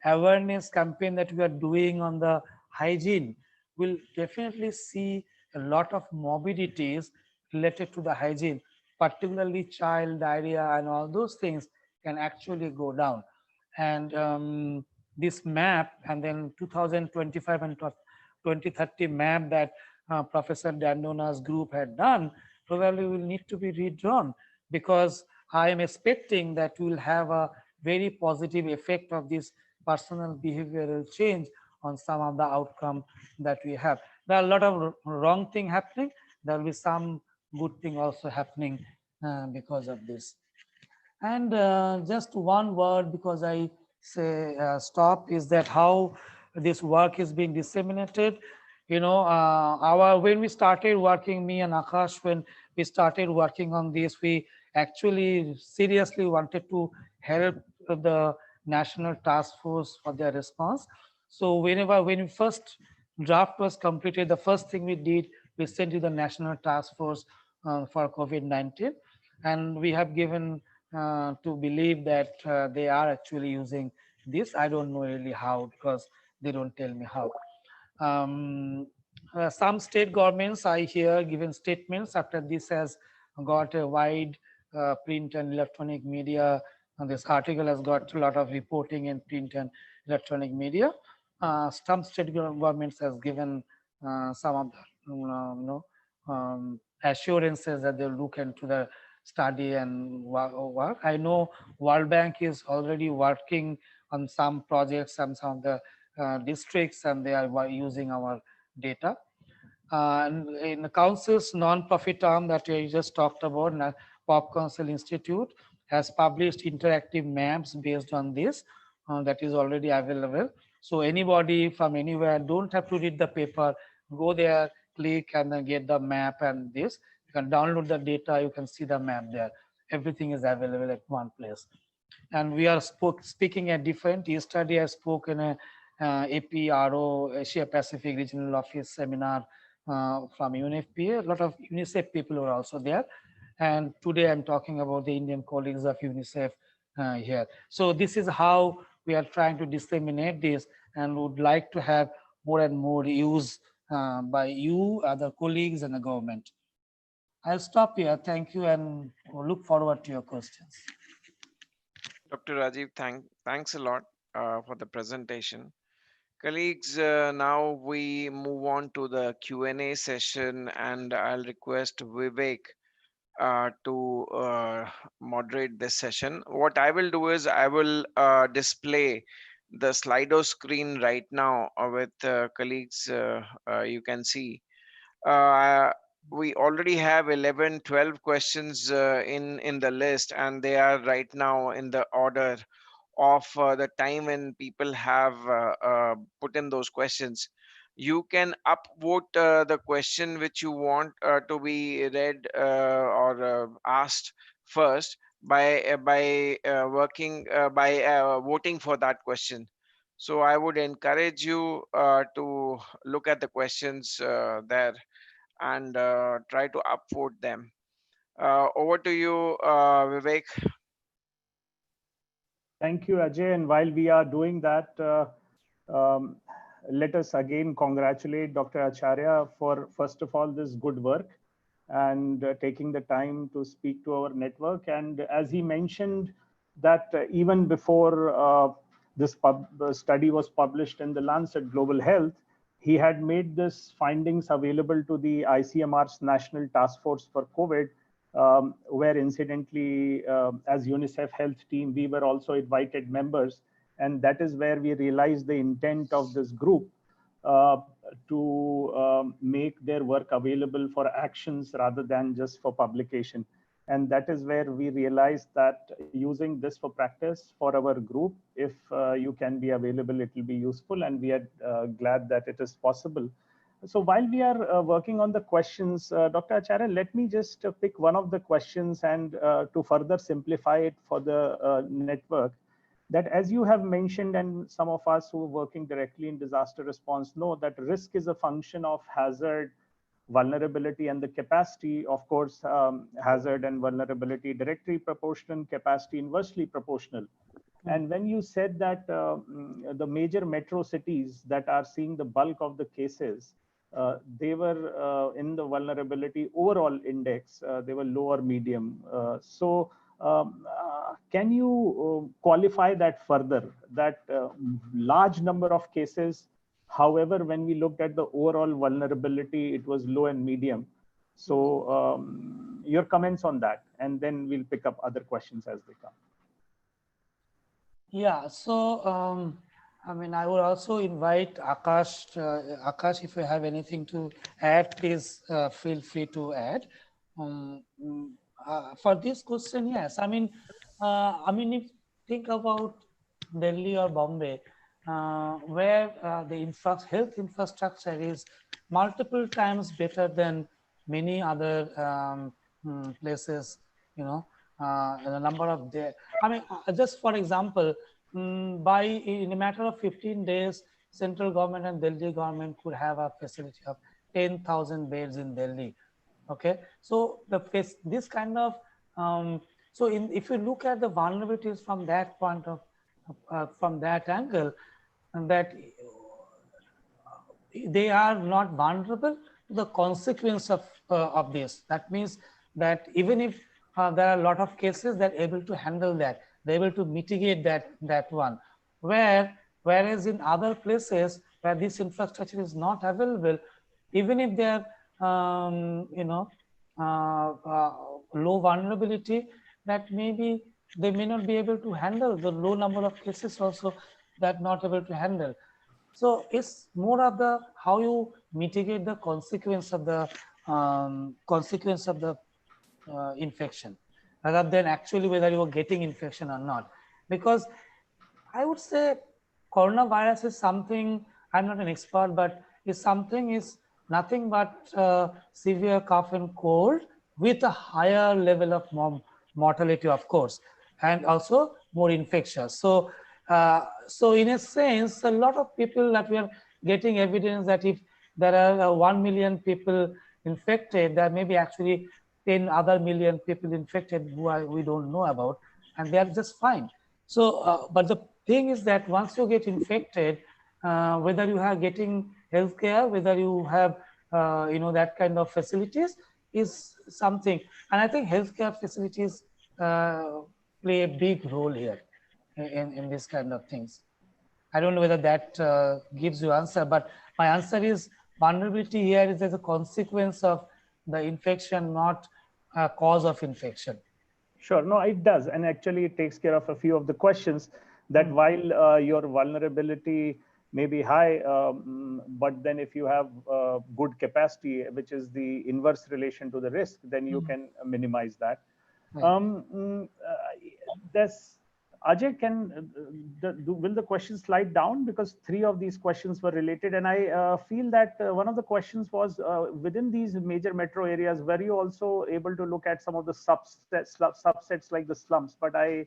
awareness campaign that we are doing on the hygiene will definitely see a lot of morbidities related to the hygiene, particularly child diarrhea and all those things can actually go down. And this map, and then 2025 and 2030 map that Professor Dandona's group had done, probably will need to be redrawn, because I am expecting that we will have a very positive effect of this personal behavioral change on some of the outcome that we have. There are a lot of wrong thing happening. There will be some good thing also happening because of this. And just one word, because I say stop, is that how this work is being disseminated. When we started working, me and Akash, when we started working on this, we actually seriously wanted to help the National Task Force for their response. So when first draft was completed, the first thing we did, we sent to the National Task Force for COVID-19, and we have given to believe that they are actually using this. I don't know really how, because they don't tell me how. Some state governments I hear given statements after this has got a wide print and electronic media, and this article has got a lot of reporting in print and electronic media. Some state governments has given some of the assurances that they'll look into the study and work. I know World Bank is already working on some projects and some of the districts, and they are using our data. And in the council's non-profit arm that I just talked about, Pop Council Institute has published interactive maps based on this that is already available. So anybody from anywhere don't have to read the paper, go there, click and then get the map and this. You can download the data, you can see the map there. Everything is available at one place. And we are speaking at different. Yesterday I spoke in a APRO, Asia Pacific Regional Office seminar from UNFPA. A lot of UNICEF people were also there. And today I'm talking about the Indian colleagues of UNICEF here. So this is how we are trying to disseminate this, and would like to have more and more use by you, other colleagues and the government. I'll stop here. Thank you and look forward to your questions. Dr. Rajiv, thanks a lot for the presentation. Colleagues, now we move on to the Q&A session, and I'll request Vivek to moderate this session. What I will do is I will display the Slido screen right now with colleagues. You can see we already have 11, 12 questions in the list, and they are right now in the order of the time when people have put in those questions. You can upvote the question which you want to be read or asked first by voting for that question. So I would encourage you to look at the questions there and try to upvote them. Over to you, Vivek. Thank you, Ajay. And while we are doing that, um, let us again congratulate Dr. Acharya for, first of all, this good work and taking the time to speak to our network. And as he mentioned, that even before this study was published in the Lancet Global Health, he had made this findings available to the ICMR's National Task Force for COVID, where incidentally, as UNICEF Health team, we were also invited members. And that is where we realized the intent of this group to make their work available for actions rather than just for publication. And that is where we realized that using this for practice for our group, if you can be available, it will be useful. And we are glad that it is possible. So while we are working on the questions, Dr. Acharya, let me just pick one of the questions and to further simplify it for the network, that as you have mentioned, and some of us who are working directly in disaster response know that risk is a function of hazard, vulnerability, and the capacity. Of course, hazard and vulnerability directly proportional, capacity inversely proportional. And when you said that the major metro cities that are seeing the bulk of the cases, they were in the vulnerability overall index, they were low or medium. Can you qualify that further, that large number of cases, however, when we looked at the overall vulnerability, it was low and medium. So your comments on that, and then we'll pick up other questions as they come. Yeah, so I mean, I would also invite Akash. Akash, if you have anything to add, please feel free to add. For this question, yes. I mean, if think about Delhi or Bombay, where the health infrastructure is multiple times better than many other places, you know, the number of there. I mean, just for example, in a matter of 15 days, central government and Delhi government could have a facility of 10,000 beds in Delhi. Okay, so this kind of if you look at the vulnerabilities from that point of from that angle, and that they are not vulnerable to the consequence of this. That means that even if there are a lot of cases, they're able to handle that, they're able to mitigate that one. Whereas in other places where this infrastructure is not available, even if they're low vulnerability, that maybe they may not be able to handle the low number of cases also, that not able to handle. So it's more of the how you mitigate the consequence of the infection, rather than actually whether you are getting infection or not. Because I would say coronavirus is something, I'm not an expert, but is nothing but severe cough and cold with a higher level of mortality, of course, and also more infectious. So in a sense, a lot of people that we are getting evidence that if there are 1 million people infected, there may be actually 10 other million people infected who we don't know about, and they are just fine. So, but the thing is that once you get infected, whether you are getting healthcare, whether you have, that kind of facilities is something. And I think healthcare facilities play a big role here in this kind of things. I don't know whether that gives you answer, but my answer is vulnerability here is as a consequence of the infection, not a cause of infection. Sure. No, it does. And actually, it takes care of a few of the questions that while your vulnerability may be high, but then if you have good capacity, which is the inverse relation to the risk, then you can minimize that. Right. There's Ajay, will the questions slide down, because 3 of these questions were related, and I feel that one of the questions was within these major metro areas, were you also able to look at some of the subsets like the slums? But I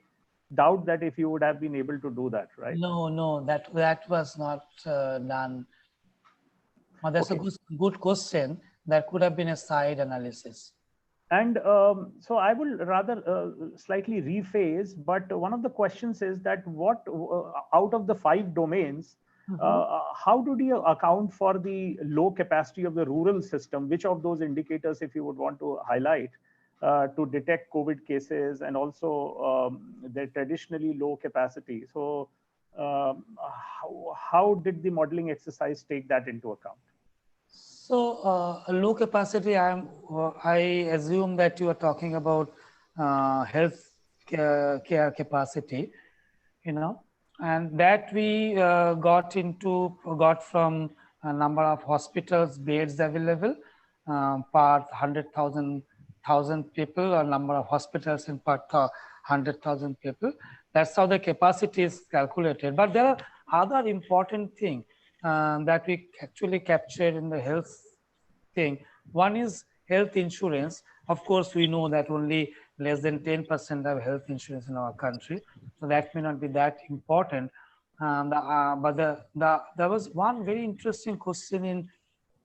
doubt that if you would have been able to do that, right? No, that was not done. Well, that's Okay. a good question. That could have been a side analysis. And so I will rather slightly rephrase, but one of the questions is that what out of the 5 domains, how do you account for the low capacity of the rural system? Which of those indicators, if you would want to highlight, to detect COVID cases, and also their traditionally low capacity? So how did the modeling exercise take that into account? So low capacity, I assume that you are talking about health care capacity, and that we got from a number of hospitals beds available per 100,000 people, or number of hospitals in per 100,000 people. That's how the capacity is calculated. But there are other important things that we actually captured in the health thing. One is health insurance. Of course, we know that only less than 10% have health insurance in our country, so that may not be that important. But there was one very interesting question in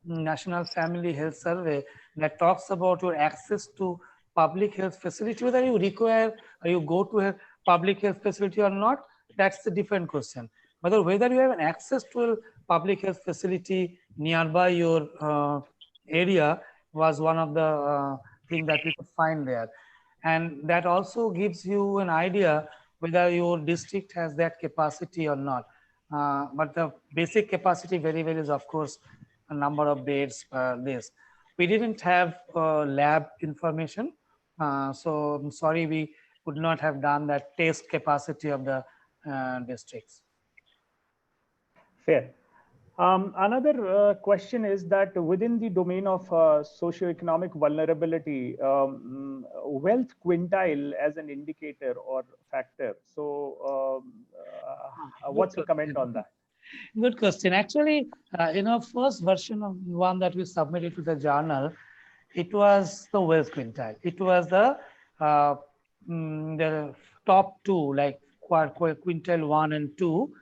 National Family Health Survey that talks about your access to public health facility, whether you require or you go to a public health facility or not. That's a different question. Whether you have an access to a public health facility nearby your area was one of the things that we could find there. And that also gives you an idea whether your district has that capacity or not. But the basic capacity varies, of course, a number of beds per this. We didn't have lab information. So I'm sorry, we could not have done that test capacity of the districts. Fair. Another question is that within the domain of socioeconomic vulnerability, wealth quintile as an indicator or factor. So what's your comment on that? Good question. Actually, first version of one that we submitted to the journal, it was the wealth quintile. It was the top 2, like quintile 1 and 2.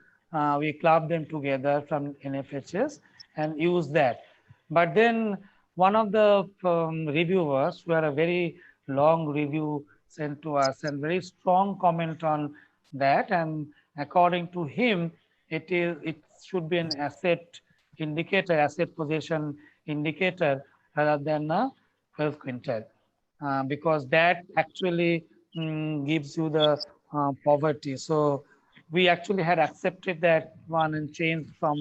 We clubbed them together from NFHS and used that. But then one of the reviewers, who had a very long review sent to us and very strong comment on that, and according to him, it should be an asset indicator, asset possession indicator, rather than a wealth quintile, because that actually gives you the poverty. So we actually had accepted that one and changed from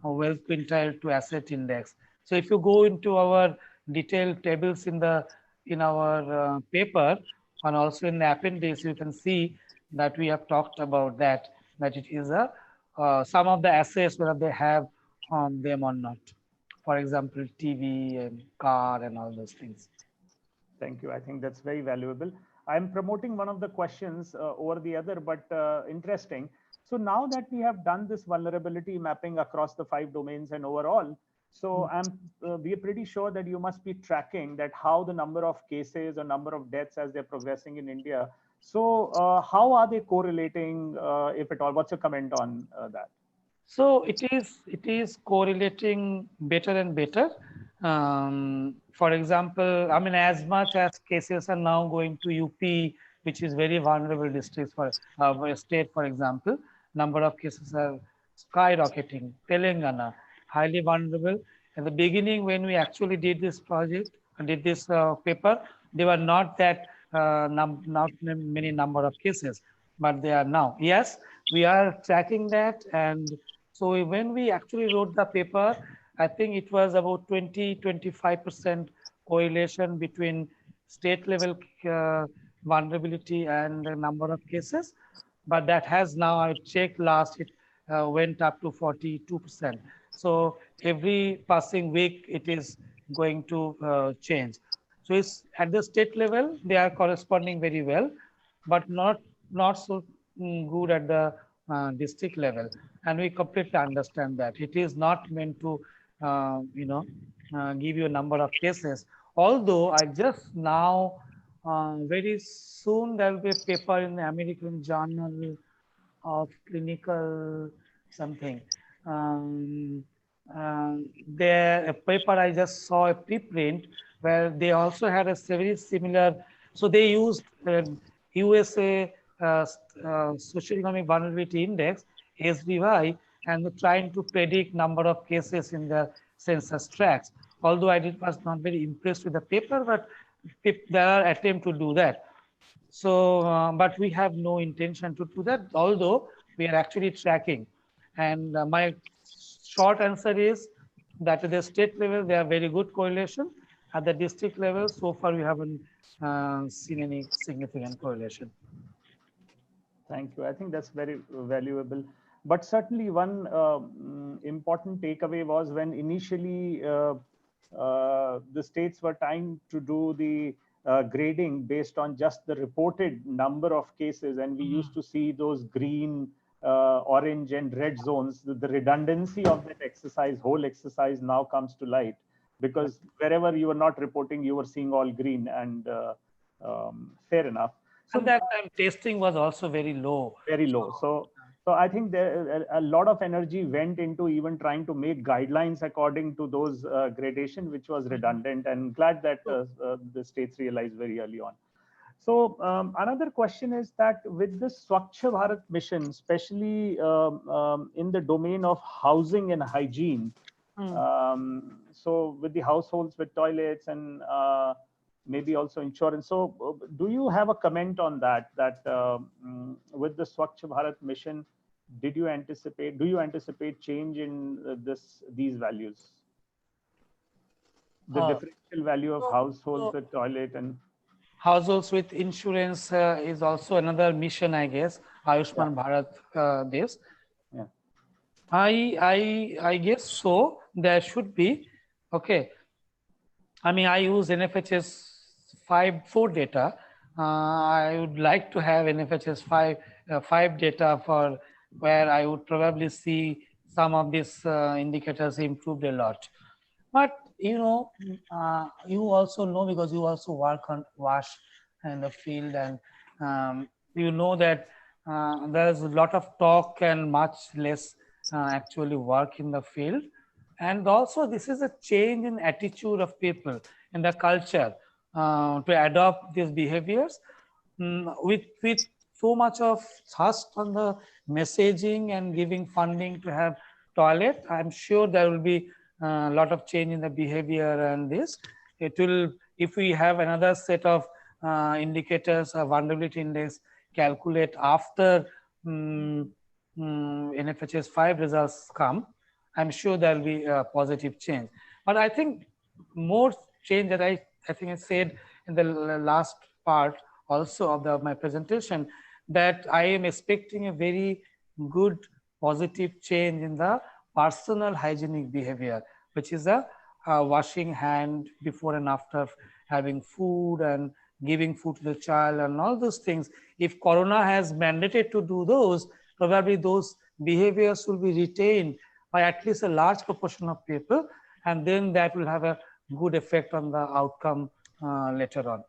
a wealth quintile to asset index. So if you go into our detailed tables in our paper, and also in the appendix, you can see that we have talked about that it is some of the assets, whether they have them or not. For example, TV and car and all those things. Thank you. I think that's very valuable. I'm promoting one of the questions over the other, but interesting. So now that we have done this vulnerability mapping across the 5 domains and overall, so we are pretty sure that you must be tracking that how the number of cases or number of deaths as they're progressing in India. So how are they correlating, if at all? What's your comment on that? So it is correlating better and better. For example, I mean, as much as cases are now going to UP, which is very vulnerable districts for a state, for example, number of cases are skyrocketing. Telangana, highly vulnerable. At the beginning, when we actually did this project, did this paper, they were not that not many number of cases, but they are now. Yes, we are tracking that, and so when we actually wrote the paper, I think it was about 20-25% correlation between state level vulnerability and the number of cases. But that has now, I checked last, it went up to 42%. So every passing week, it is going to change. So it's at the state level, they are corresponding very well, but not so good at the district level. And we completely understand that it is not meant to give you a number of cases. Although I just now very soon there will be a paper in the American Journal of Clinical something. Um, there a paper I just saw a preprint where they also had a very similar. So they used USA Socioeconomic Vulnerability Index (SVY) and they're trying to predict number of cases in the census tracts. Although was not very impressed with the paper, but there are attempts to do that. So, but we have no intention to do that, although we are actually tracking. And my short answer is that at the state level, there are very good correlation. At the district level, so far we haven't seen any significant correlation. Thank you. I think that's very valuable. But certainly one important takeaway was when initially the states were trying to do the grading based on just the reported number of cases, and we used to see those green, orange, and red zones. The redundancy of that exercise, whole exercise, now comes to light, because wherever you were not reporting, you were seeing all green, and fair enough. So that time testing was also very low. Very low. So I think there a lot of energy went into even trying to make guidelines according to those gradation, which was redundant, and glad that the states realized very early on. So another question is that with the Swachh Bharat mission, especially in the domain of housing and hygiene, so with the households with toilets and maybe also insurance. So do you have a comment on that, with the Swachh Bharat mission, do you anticipate change in these values? The differential value of households with toilet and households with insurance is also another mission, I guess. Ayushman Bharat, this. Yeah. I guess so. There should be. Okay. I mean, I use NFHS 4 data. I would like to have NFHS 5 data for where I would probably see some of these indicators improved a lot. But you know, you also know, because you also work on WASH in the field, and you know that there's a lot of talk and much less actually work in the field. And also this is a change in attitude of people in the culture to adopt these behaviors with so much of thrust on the messaging and giving funding to have toilet. I'm sure there will be a lot of change in the behavior, and this it will, if we have another set of indicators, a vulnerability index calculate after NFHS 5 results come, I'm sure there will be a positive change. But I think more change that I think I said in the last part also of my presentation, that I am expecting a very good positive change in the personal hygienic behavior, which is a washing hand before and after having food and giving food to the child and all those things. If Corona has mandated to do those, probably those behaviors will be retained by at least a large proportion of people, and then that will have a good effect on the outcome later on.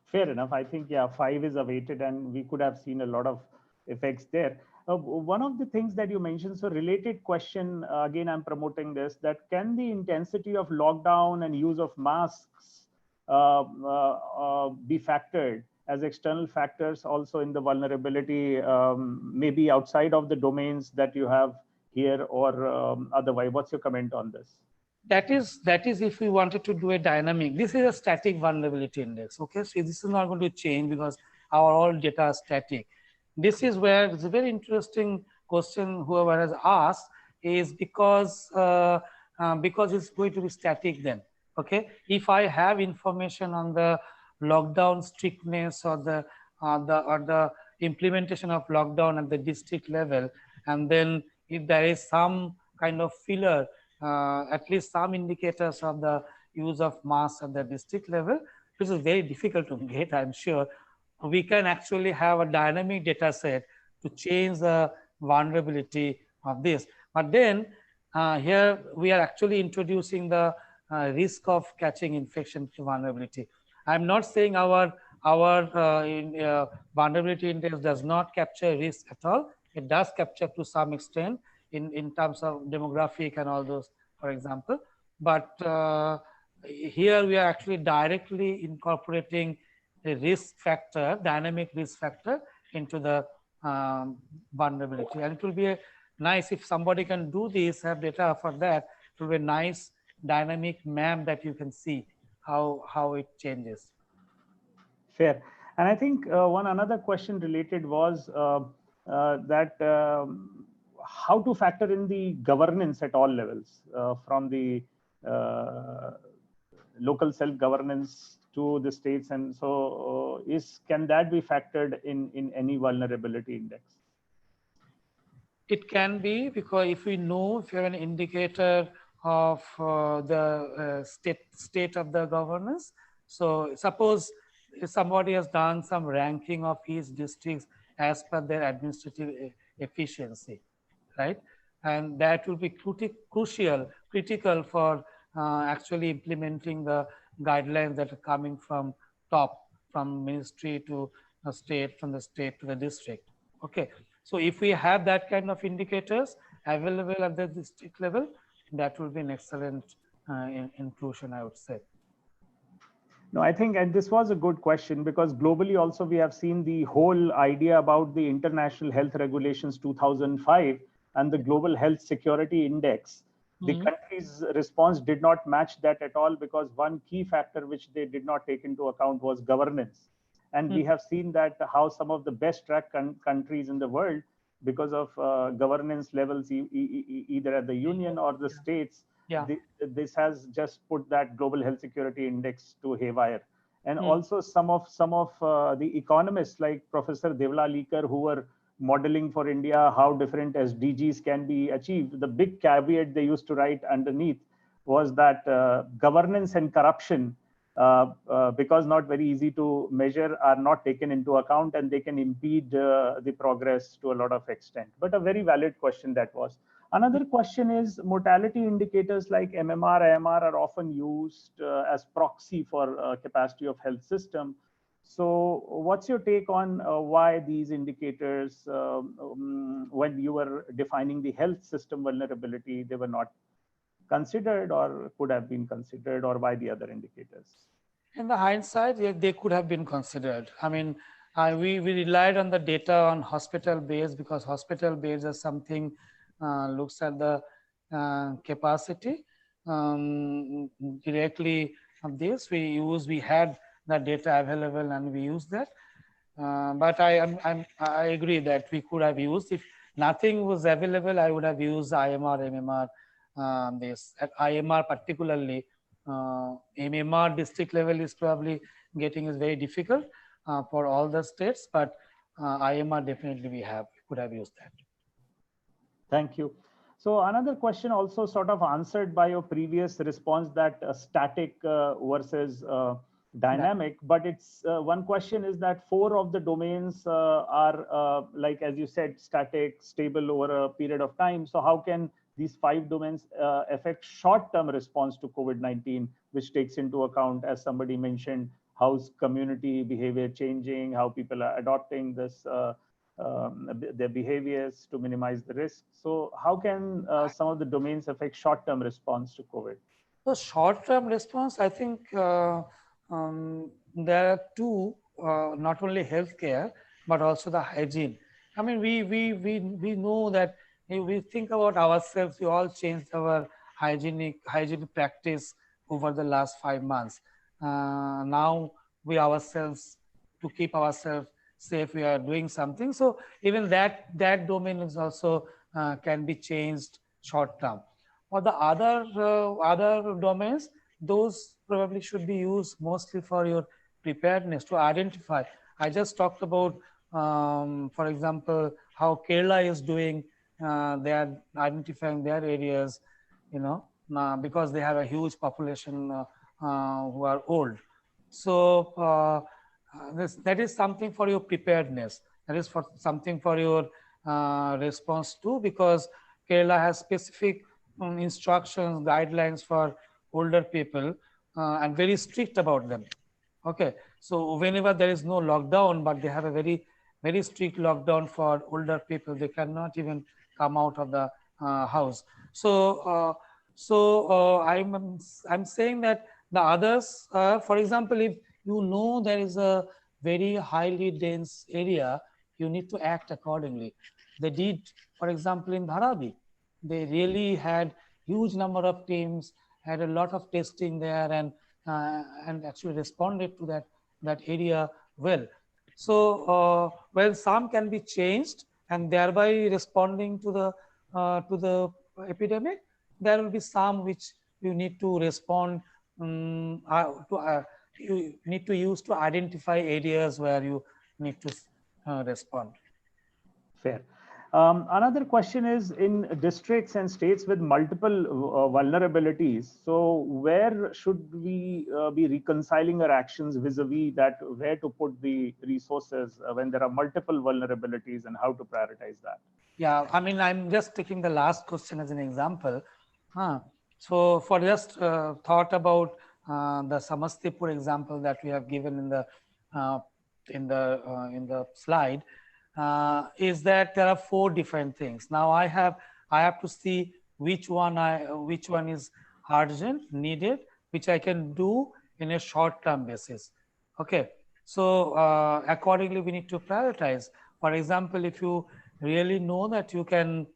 Fair enough. I think, yeah, 5 is awaited and we could have seen a lot of effects there. One of the things that you mentioned, so related question, again, I'm promoting this, that can the intensity of lockdown and use of masks be factored as external factors also in the vulnerability, maybe outside of the domains that you have here or otherwise? What's your comment on this? That is if we wanted to do a dynamic. This is a static vulnerability index. Okay, so this is not going to change because our all data are static. This is where it's a very interesting question whoever has asked is because it's going to be static then. Okay, if I have information on the lockdown strictness or the implementation of lockdown at the district level, and then if there is some kind of filler, at least some indicators of the use of mass at the district level, which is very difficult to get, I'm sure, we can actually have a dynamic data set to change the vulnerability of this. But then here we are actually introducing the risk of catching infection to vulnerability. I'm not saying our vulnerability index does not capture risk at all. It does capture to some extent in terms of demographic and all those, for example. But here we are actually directly incorporating a risk factor, dynamic risk factor into the vulnerability. And it will be nice if somebody can do this, have data for that. It will be a nice dynamic map that you can see how it changes. Fair. And I think one another question related was that how to factor in the governance at all levels, from the local self-governance to the states, and so can that be factored in any vulnerability index? It can be, because if we know, if you have an indicator of the state of the governance, so suppose if somebody has done some ranking of each districts as per their administrative efficiency, right? And that will be critical for actually implementing the guidelines that are coming from top, from ministry to a state, from the state to the district. Okay, so if we have that kind of indicators available at the district level, that will be an excellent inclusion, I would say. No, I think, and this was a good question, because globally also we have seen the whole idea about the International Health Regulations 2005 and the Global Health Security Index. The country's response did not match that at all, because one key factor which they did not take into account was governance. And we have seen that how some of the best tracked countries in the world, because of governance levels, either at the union or the states, this has just put that Global Health Security Index to haywire. And also some of the economists like Professor Devla Likar, who were modeling for India how different SDGs can be achieved, the big caveat they used to write underneath was that governance and corruption, because not very easy to measure, are not taken into account, and they can impede the progress to a lot of extent. But a very valid question that was. Another question is, mortality indicators like MMR, IMR are often used as proxy for capacity of health system. So what's your take on why these indicators, when you were defining the health system vulnerability, they were not considered or could have been considered, or why the other indicators? In the hindsight, they could have been considered. I mean, we relied on the data on hospital beds, because hospital beds are something looks at the capacity directly of this. We had the data available and we used that. But I agree that we could have used, if nothing was available, I would have used IMR, MMR. This at IMR particularly, MMR district level is probably is very difficult for all the states, but IMR definitely we could have used that. Thank you. So another question also sort of answered by your previous response, that static versus dynamic, but it's one question is that 4 of the domains are like, as you said, static, stable over a period of time. So how can these 5 domains affect short-term response to COVID-19, which takes into account, as somebody mentioned, how's community behavior changing, how people are adopting this, their behaviors to minimize the risk. So how can some of the domains affect short-term response to COVID? So short-term response, I think there are two, not only healthcare, but also the hygiene. I mean, we know that we think about ourselves, we all changed our hygienic practice over the last 5 months. Now we ourselves, to keep ourselves safe, we are doing something. So even that domain is also can be changed short term. For the other domains, those probably should be used mostly for your preparedness to identify. I just talked about, for example, how Kerala is doing. They are identifying their areas, because they have a huge population who are old. So that is something for your preparedness. That is for something for your response to, because Kerala has specific instructions, guidelines for older people, and very strict about them. Okay, so whenever there is no lockdown, but they have a very strict lockdown for older people, they cannot even come out of the house. So I'm saying that the others, for example, if you know there is a very highly dense area, you need to act accordingly. They did, for example, in Dharavi, they really had huge number of teams, had a lot of testing there, and actually responded to that area well. So well, some can be changed, and thereby responding to the epidemic. There will be some which you need to respond you need to use to identify areas where you need to respond. Fair. Another question is, in districts and states with multiple vulnerabilities, so where should we be reconciling our actions vis-a-vis that, where to put the resources when there are multiple vulnerabilities, and how to prioritize that? Yeah, I mean, I'm just taking the last question as an example. So for just thought about the Samastipur example that we have given in the slide, is that there are 4 different things. Now I have to see which one is urgent, needed, which I can do in a short-term basis. Okay, so accordingly we need to prioritize. For example, if you really know that you can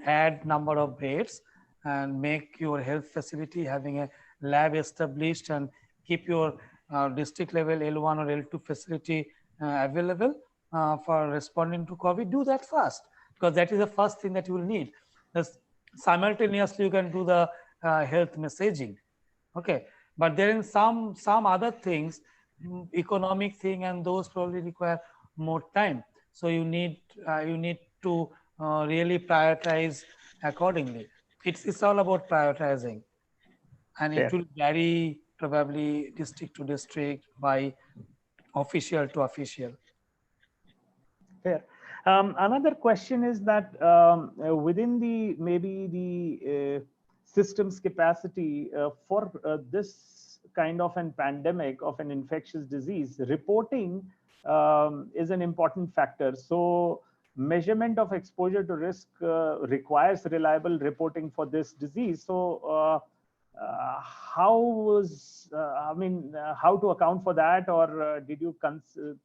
add number of beds and make your health facility having a lab established and keep your district level L1 or L2 facility available for responding to COVID, do that first, because that is the first thing that you will need. Simultaneously, you can do the health messaging. Okay, but there are some other things, economic thing, and those probably require more time. So you need to really prioritize accordingly. It's all about prioritizing, and it will vary probably district to district, by official to official. Fair. Another question is that within the maybe the system's capacity for this kind of an pandemic of an infectious disease, reporting is an important factor. So measurement of exposure to risk requires reliable reporting for this disease. So how to account for that, or did you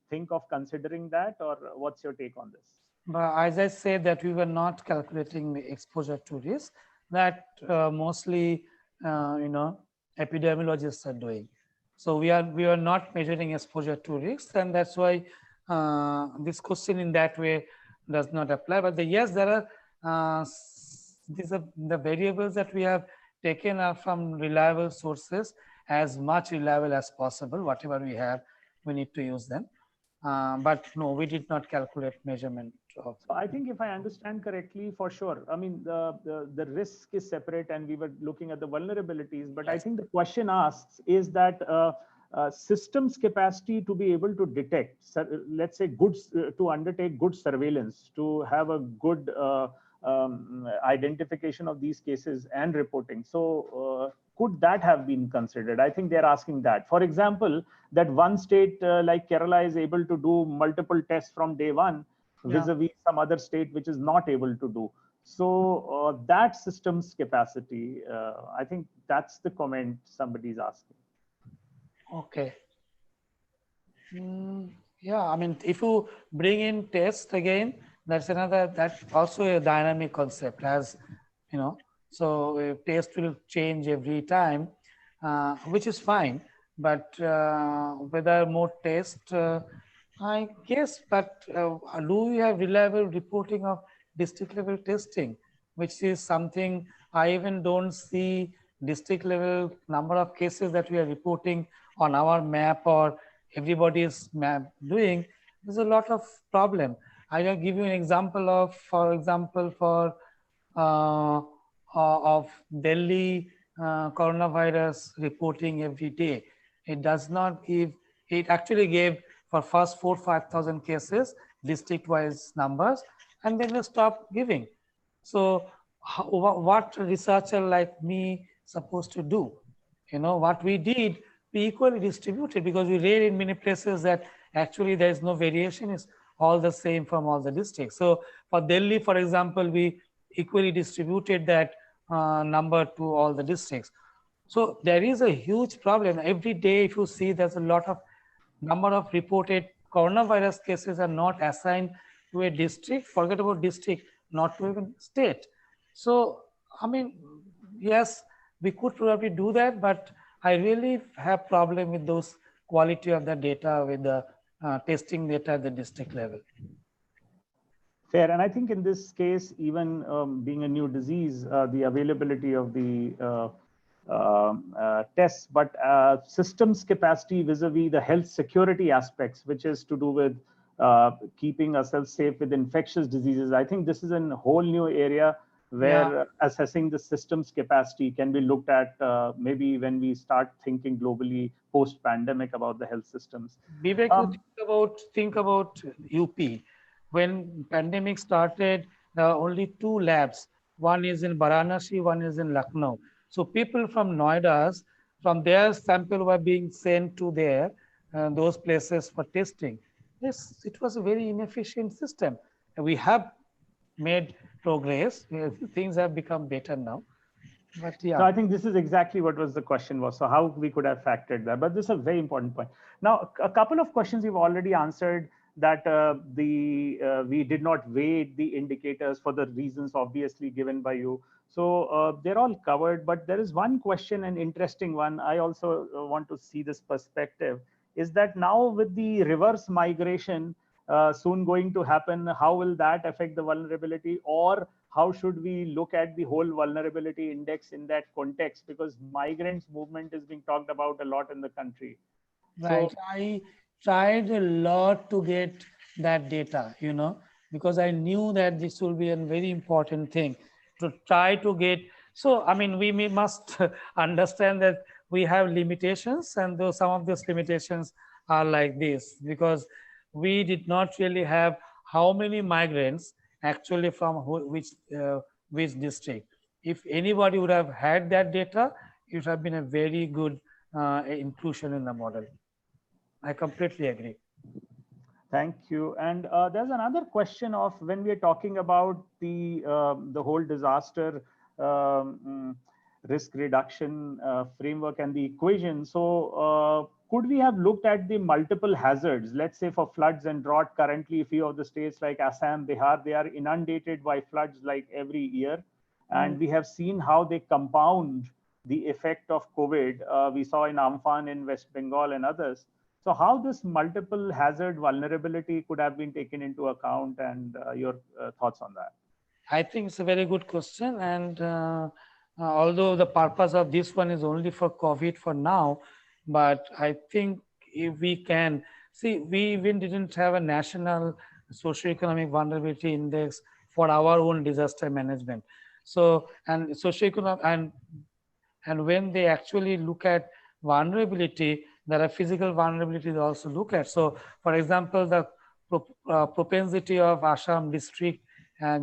think of considering that, or what's your take on this? But as I said, that we were not calculating the exposure to risk, that mostly epidemiologists are doing. So we are not measuring exposure to risks, and that's why this question in that way does not apply. But yes, there are these are the variables that we have taken are from reliable sources, as much reliable as possible. Whatever we have, we need to use them. But no, we did not calculate measurement of. So I think if I understand correctly, for sure, I mean, the risk is separate and we were looking at the vulnerabilities, but yes. I think the question asks is that systems capacity to be able to detect, let's say, goods, to undertake good surveillance, to have a good identification of these cases and reporting. So could that have been considered? I think they're asking that. For example, that one state like Kerala is able to do multiple tests from day one, vis-a-vis some other state which is not able to do. So that systems capacity, I think that's the comment somebody's asking. Okay. Yeah, I mean, if you bring in test again, that's also a dynamic concept, as you know. So taste will change every time, which is fine. But whether more test, I guess, but do we have reliable reporting of district level testing, which is something I even don't see district level number of cases that we are reporting on our map or everybody's map doing. There's a lot of problem. I will give you an example of, for example, for of Delhi coronavirus reporting every day. It does not give, it actually gave for first 4,000-5,000 cases, district-wise numbers, and then they stopped giving. So what researcher like me supposed to do? You know, what we did, we equally distributed, because we read in many places that actually there is no variation, it's all the same from all the districts. So for Delhi, for example, we equally distributed that number to all the districts. So there is a huge problem. Every day, if you see, there's a lot of number of reported coronavirus cases are not assigned to a district, forget about district, not to even state. So, I mean, yes, we could probably do that, but I really have problem with those quality of the data with the testing data at the district level. Fair. And I think in this case, even being a new disease, the availability of the tests, but systems capacity vis-a-vis the health security aspects, which is to do with keeping ourselves safe with infectious diseases. I think this is a whole new area where assessing the systems capacity can be looked at maybe when we start thinking globally post-pandemic about the health systems. Vivek, think about UP. When pandemic started, there are only two labs. One is in Varanasi, one is in Lucknow. So people from Noidas, from their sample were being sent to there, those places for testing. Yes, it was a very inefficient system. We have made progress. Things have become better now. But yeah. So I think this is exactly what was the question was. So how we could have factored that, but this is a very important point. Now, a couple of questions you've already answered, that we did not weigh the indicators for the reasons obviously given by you. So they're all covered, but there is one question, an interesting one. I also want to see this perspective, is that now with the reverse migration soon going to happen, how will that affect the vulnerability, or how should we look at the whole vulnerability index in that context? Because migrants movement is being talked about a lot in the country. Right. So, I tried a lot to get that data, you know, because I knew that this will be a very important thing to try to get. So, I mean, we must understand that we have limitations, and though some of those limitations are like this, because we did not really have how many migrants actually from which district. If anybody would have had that data, it would have been a very good inclusion in the model. I completely agree. Thank you. And there's another question of, when we are talking about the whole disaster risk reduction framework and the equation. So could we have looked at the multiple hazards? Let's say for floods and drought, currently a few of the states like Assam, Bihar, they are inundated by floods like every year. And we have seen how they compound the effect of COVID. We saw in Amphan in West Bengal and others. So how this multiple hazard vulnerability could have been taken into account, and your thoughts on that? I think it's a very good question. And although the purpose of this one is only for COVID for now, but I think if we can, see, we even didn't have a national socioeconomic vulnerability index for our own disaster management. So, and socioeconomic, and when they actually look at vulnerability, there are physical vulnerabilities also look at. So, for example, the propensity of Assam district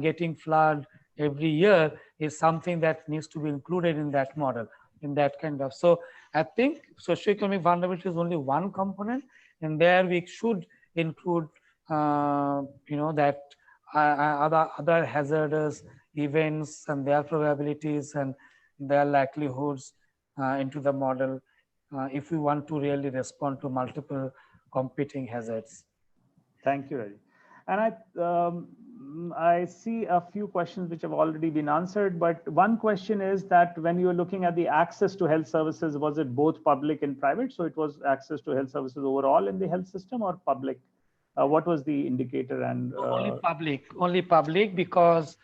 getting flood every year is something that needs to be included in that model, in that kind of. So I think socioeconomic vulnerability is only one component, and there we should include, that other hazardous events and their probabilities and their likelihoods into the model if we want to really respond to multiple competing hazards. Thank you, Raji. And I see a few questions which have already been answered, but one question is that when you were looking at the access to health services, was it both public and private? So it was access to health services overall in the health system or public? What was the indicator? And only public because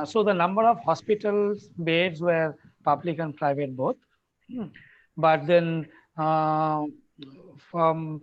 so the number of hospitals beds were public and private both. But then from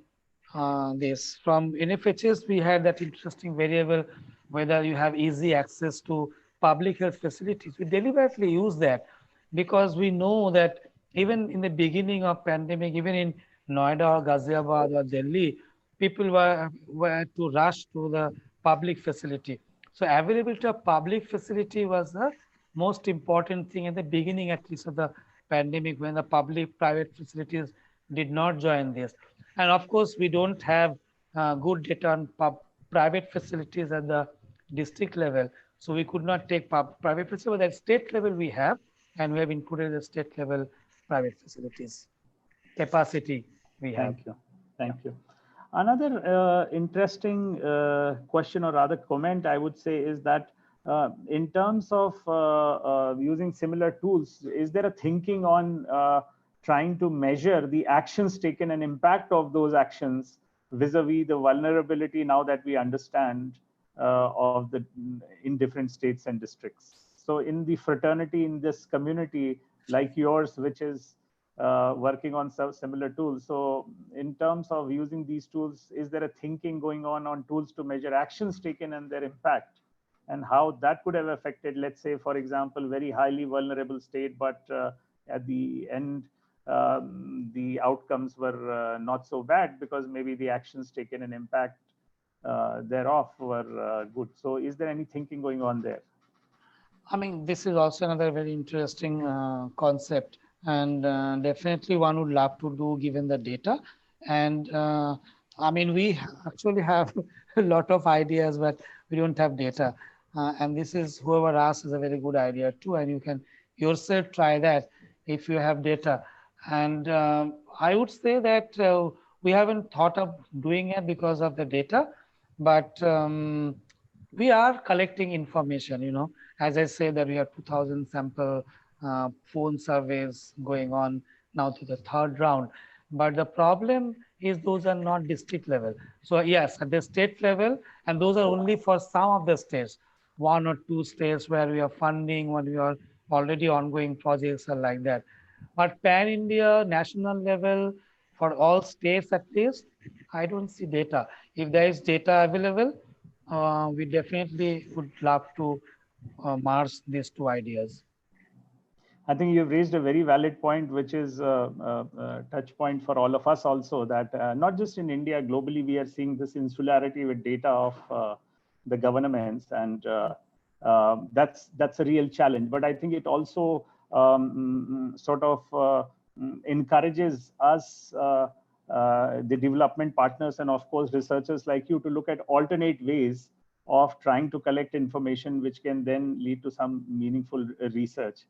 from NFHS, we had that interesting variable whether you have easy access to public health facilities. We deliberately use that because we know that even in the beginning of pandemic, even in Noida or Ghaziabad or Delhi, people were to rush to the public facility. So availability of public facility was the most important thing at the beginning, at least of the pandemic, when the public private facilities did not join this. And of course, we don't have good data on private facilities at the district level. So we could not take private facilities, but at state level we have, and we have included the state level private facilities capacity we have. Thank you. Thank you. Another interesting question or rather comment I would say is that in terms of using similar tools, is there a thinking on trying to measure the actions taken and impact of those actions vis-a-vis the vulnerability now that we understand of the in different states and districts? So in the fraternity, in this community like yours, which is working on some similar tools. So in terms of using these tools, is there a thinking going on tools to measure actions taken and their impact and how that could have affected, let's say, for example, very highly vulnerable state, but at the end, the outcomes were not so bad because maybe the actions taken and impact thereof were good. So is there any thinking going on there? I mean, this is also another very interesting concept, and definitely one would love to do given the data. And I mean, we actually have a lot of ideas, but we don't have data. And this is whoever asks is a very good idea too. And you can yourself try that if you have data. And I would say that we haven't thought of doing it because of the data, but we are collecting information, as I say that we have 2000 sample phone surveys going on now to the third round. But the problem is those are not district level. So yes, at the state level, and those are only for some of the states, 1 or 2 states where we are funding, when we are already ongoing projects are like that. But pan-India, national level, for all states at least, I don't see data. If there is data available, we definitely would love to merge these two ideas. I think you've raised a very valid point, which is a touch point for all of us also, that not just in India, globally, we are seeing this insularity with data of the governments, and that's a real challenge. But I think it also sort of encourages us, the development partners, and of course, researchers like you to look at alternate ways of trying to collect information, which can then lead to some meaningful research.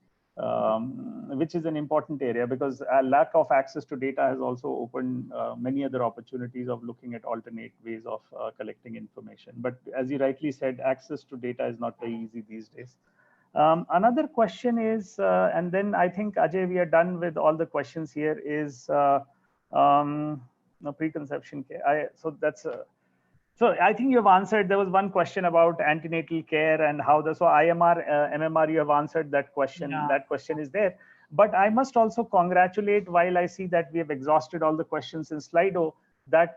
Which is an important area because a lack of access to data has also opened many other opportunities of looking at alternate ways of collecting information. But as you rightly said, access to data is not very easy these days. Another question is, and then I think, Ajay, we are done with all the questions here, is preconception care. So that's so I think you have answered. There was one question about antenatal care and how so IMR, MMR, you have answered that question. Yeah. That question is there. But I must also congratulate, while I see that we have exhausted all the questions in Slido, that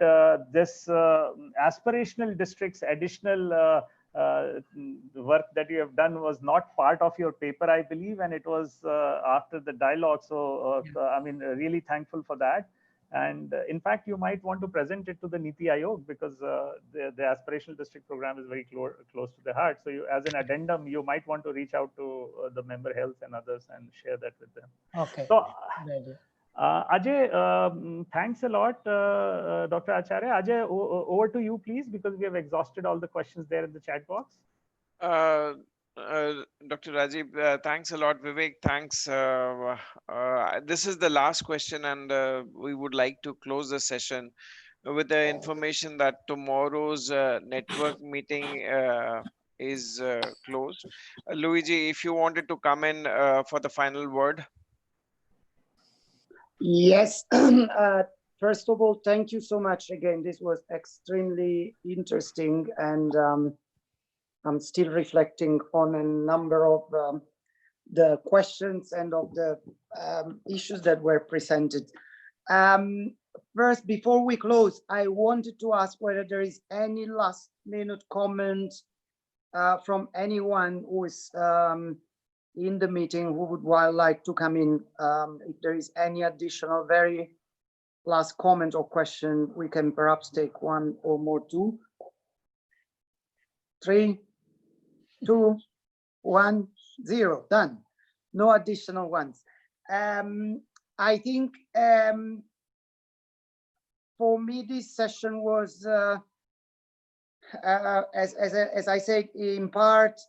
this aspirational districts additional work that you have done was not part of your paper, I believe, and it was after the dialogue. So, I mean, really thankful for that. And in fact, you might want to present it to the Niti Aayog, because the aspirational district program is very close to the heart. So you, as an addendum, you might want to reach out to the member health and others and share that with them. Okay. So, Good idea. Ajay, thanks a lot, Dr. Acharya. Ajay, over to you, please, because we have exhausted all the questions there in the chat box. Dr. Rajiv, thanks a lot. Vivek, thanks. This is the last question, and we would like to close the session with the information that tomorrow's network meeting is closed. Luigi, if you wanted to come in for the final word. Yes. First of all, thank you so much again. This was extremely interesting, and I'm still reflecting on a number of the questions and of the issues that were presented. First, before we close, I wanted to ask whether there is any last minute comment from anyone who is in the meeting who would like to come in. If there is any additional very last comment or question, we can perhaps take one or more, 2, 3, 2, 1, 0, done. No additional ones. I think for me, this session was, as I said, in part,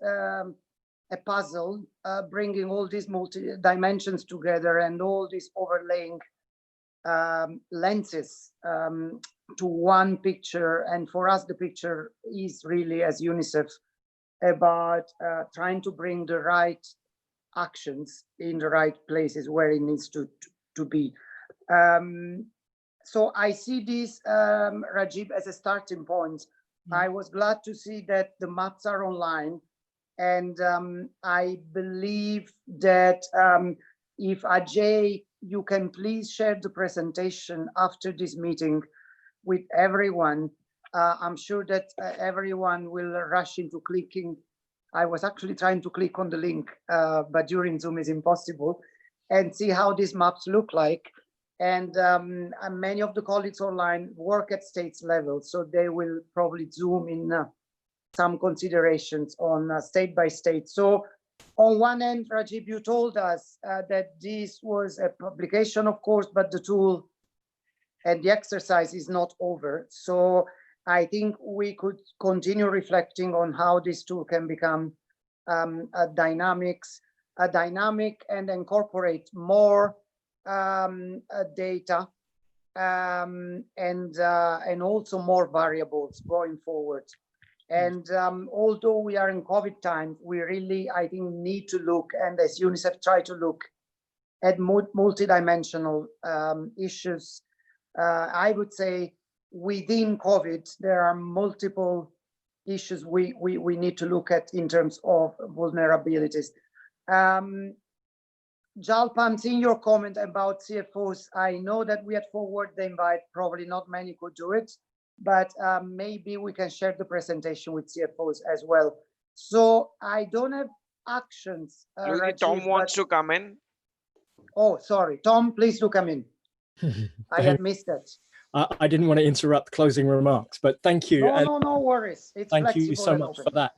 a puzzle, bringing all these multi-dimensions together and all these overlaying lenses to one picture. And for us, the picture is really, as UNICEF, about trying to bring the right actions in the right places where it needs to be. So I see this, Rajiv, as a starting point. I was glad to see that the maps are online. And I believe that if Ajay, you can please share the presentation after this meeting with everyone. I'm sure that everyone will rush into clicking. I was actually trying to click on the link, but during Zoom is impossible, and see how these maps look like. And many of the colleagues online work at states level, so they will probably zoom in some considerations on state by state. So on one end, Rajiv, you told us that this was a publication, of course, but the tool and the exercise is not over. So I think we could continue reflecting on how this tool can become a dynamic and incorporate more data and also more variables going forward. And although we are in COVID time, we really, I think, need to look, and as UNICEF try to look at multidimensional issues. I would say within COVID, there are multiple issues we need to look at in terms of vulnerabilities. Jalpan, seeing your comment about CFOs, I know that we had forwarded the invite, probably not many could do it, but maybe we can share the presentation with CFOs as well. So I don't have actions. Rajiv, Tom wants to come in. Oh, sorry. Tom, please do come in. I had missed that. I didn't want to interrupt closing remarks, but thank you. No worries. It's thank you so much for that.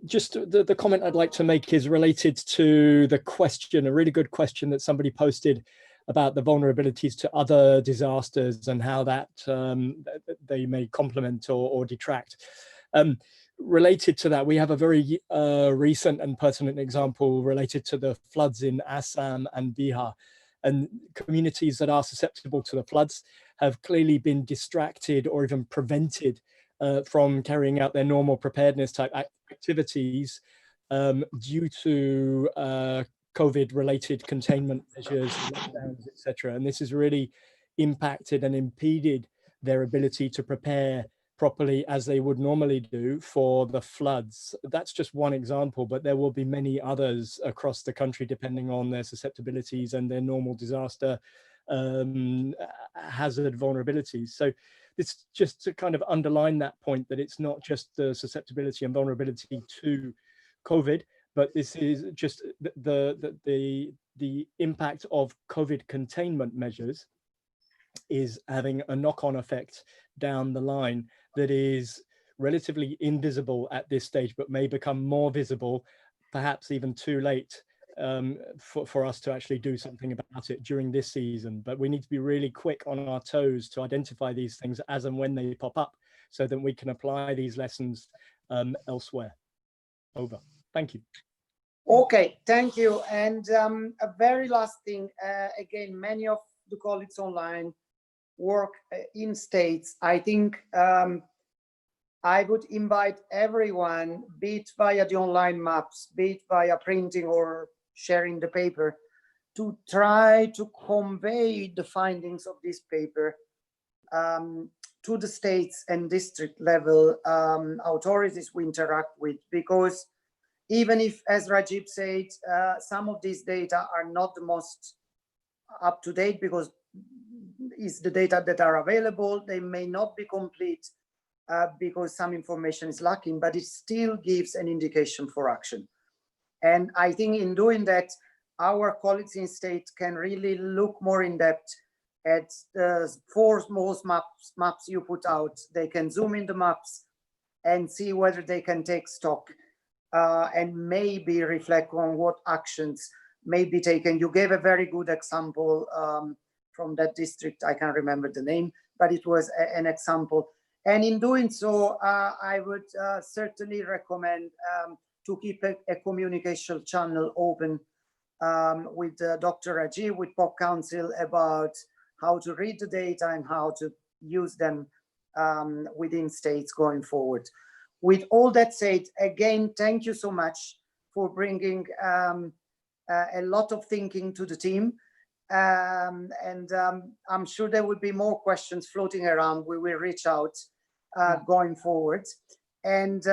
Just the comment I'd like to make is related to the question, a really good question that somebody posted about the vulnerabilities to other disasters and how that they may complement or detract. Related to that, we have a very recent and pertinent example related to the floods in Assam and Bihar. And communities that are susceptible to the floods have clearly been distracted or even prevented from carrying out their normal preparedness type activities due to COVID-related containment measures, lockdowns, etc. And this has really impacted and impeded their ability to prepare properly as they would normally do for the floods. That's just one example, but there will be many others across the country depending on their susceptibilities and their normal disaster hazard vulnerabilities. So it's just to kind of underline that point that it's not just the susceptibility and vulnerability to COVID, but this is just the impact of COVID containment measures is having a knock-on effect down the line that is relatively invisible at this stage, but may become more visible, perhaps even too late for us to actually do something about it during this season. But we need to be really quick on our toes to identify these things as and when they pop up, so that we can apply these lessons elsewhere. Over. Thank you. Okay, thank you. And a very last thing, again, many of the colleagues online work in states. I think I would invite everyone, be it via the online maps, be it via printing or sharing the paper, to try to convey the findings of this paper to the states and district level authorities we interact with, because even if, as Rajib said, some of these data are not the most up to date because it's the data that are available, they may not be complete because some information is lacking, but it still gives an indication for action. And I think in doing that, our colleagues in state can really look more in depth at the four most maps you put out. They can zoom in the maps and see whether they can take stock and maybe reflect on what actions may be taken. You gave a very good example from that district. I can't remember the name, but it was an example. And in doing so, I would certainly recommend to keep a communication channel open with Dr. Rajib, with POC Council, about how to read the data and how to use them within states going forward. With all that said, again, thank you so much for bringing a lot of thinking to the team. And I'm sure there will be more questions floating around. We will reach out going forward. And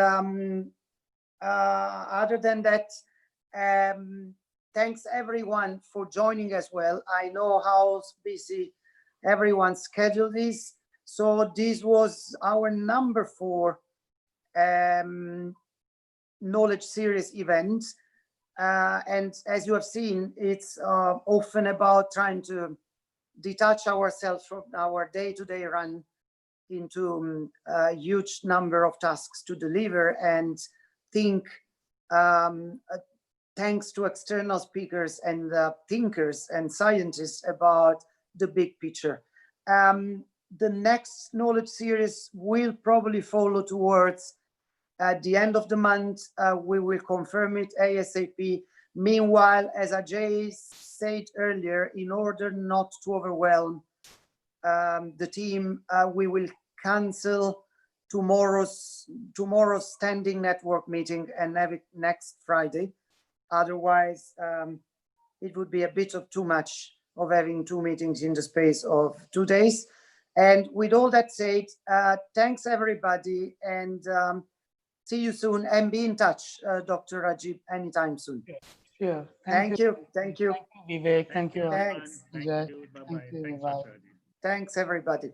other than that, thanks everyone for joining as well. I know how busy everyone's schedule is. So this was our number 4 knowledge series event. And as you have seen, it's often about trying to detach ourselves from our day-to-day run into a huge number of tasks to deliver and think, thanks to external speakers and thinkers and scientists, about the big picture. The next knowledge series will probably follow towards the end of the month. We will confirm it ASAP. Meanwhile, as Ajay said earlier, in order not to overwhelm the team, we will cancel tomorrow's standing network meeting and have it next Friday. Otherwise, it would be a bit of too much of having 2 meetings in the space of 2 days. And with all that said, thanks everybody, and see you soon, and be in touch, Dr. Rajib, anytime soon. Sure. Thank you. Thank you. Vivek. Thank you. Thanks. Thank you. Bye. Thanks, everybody.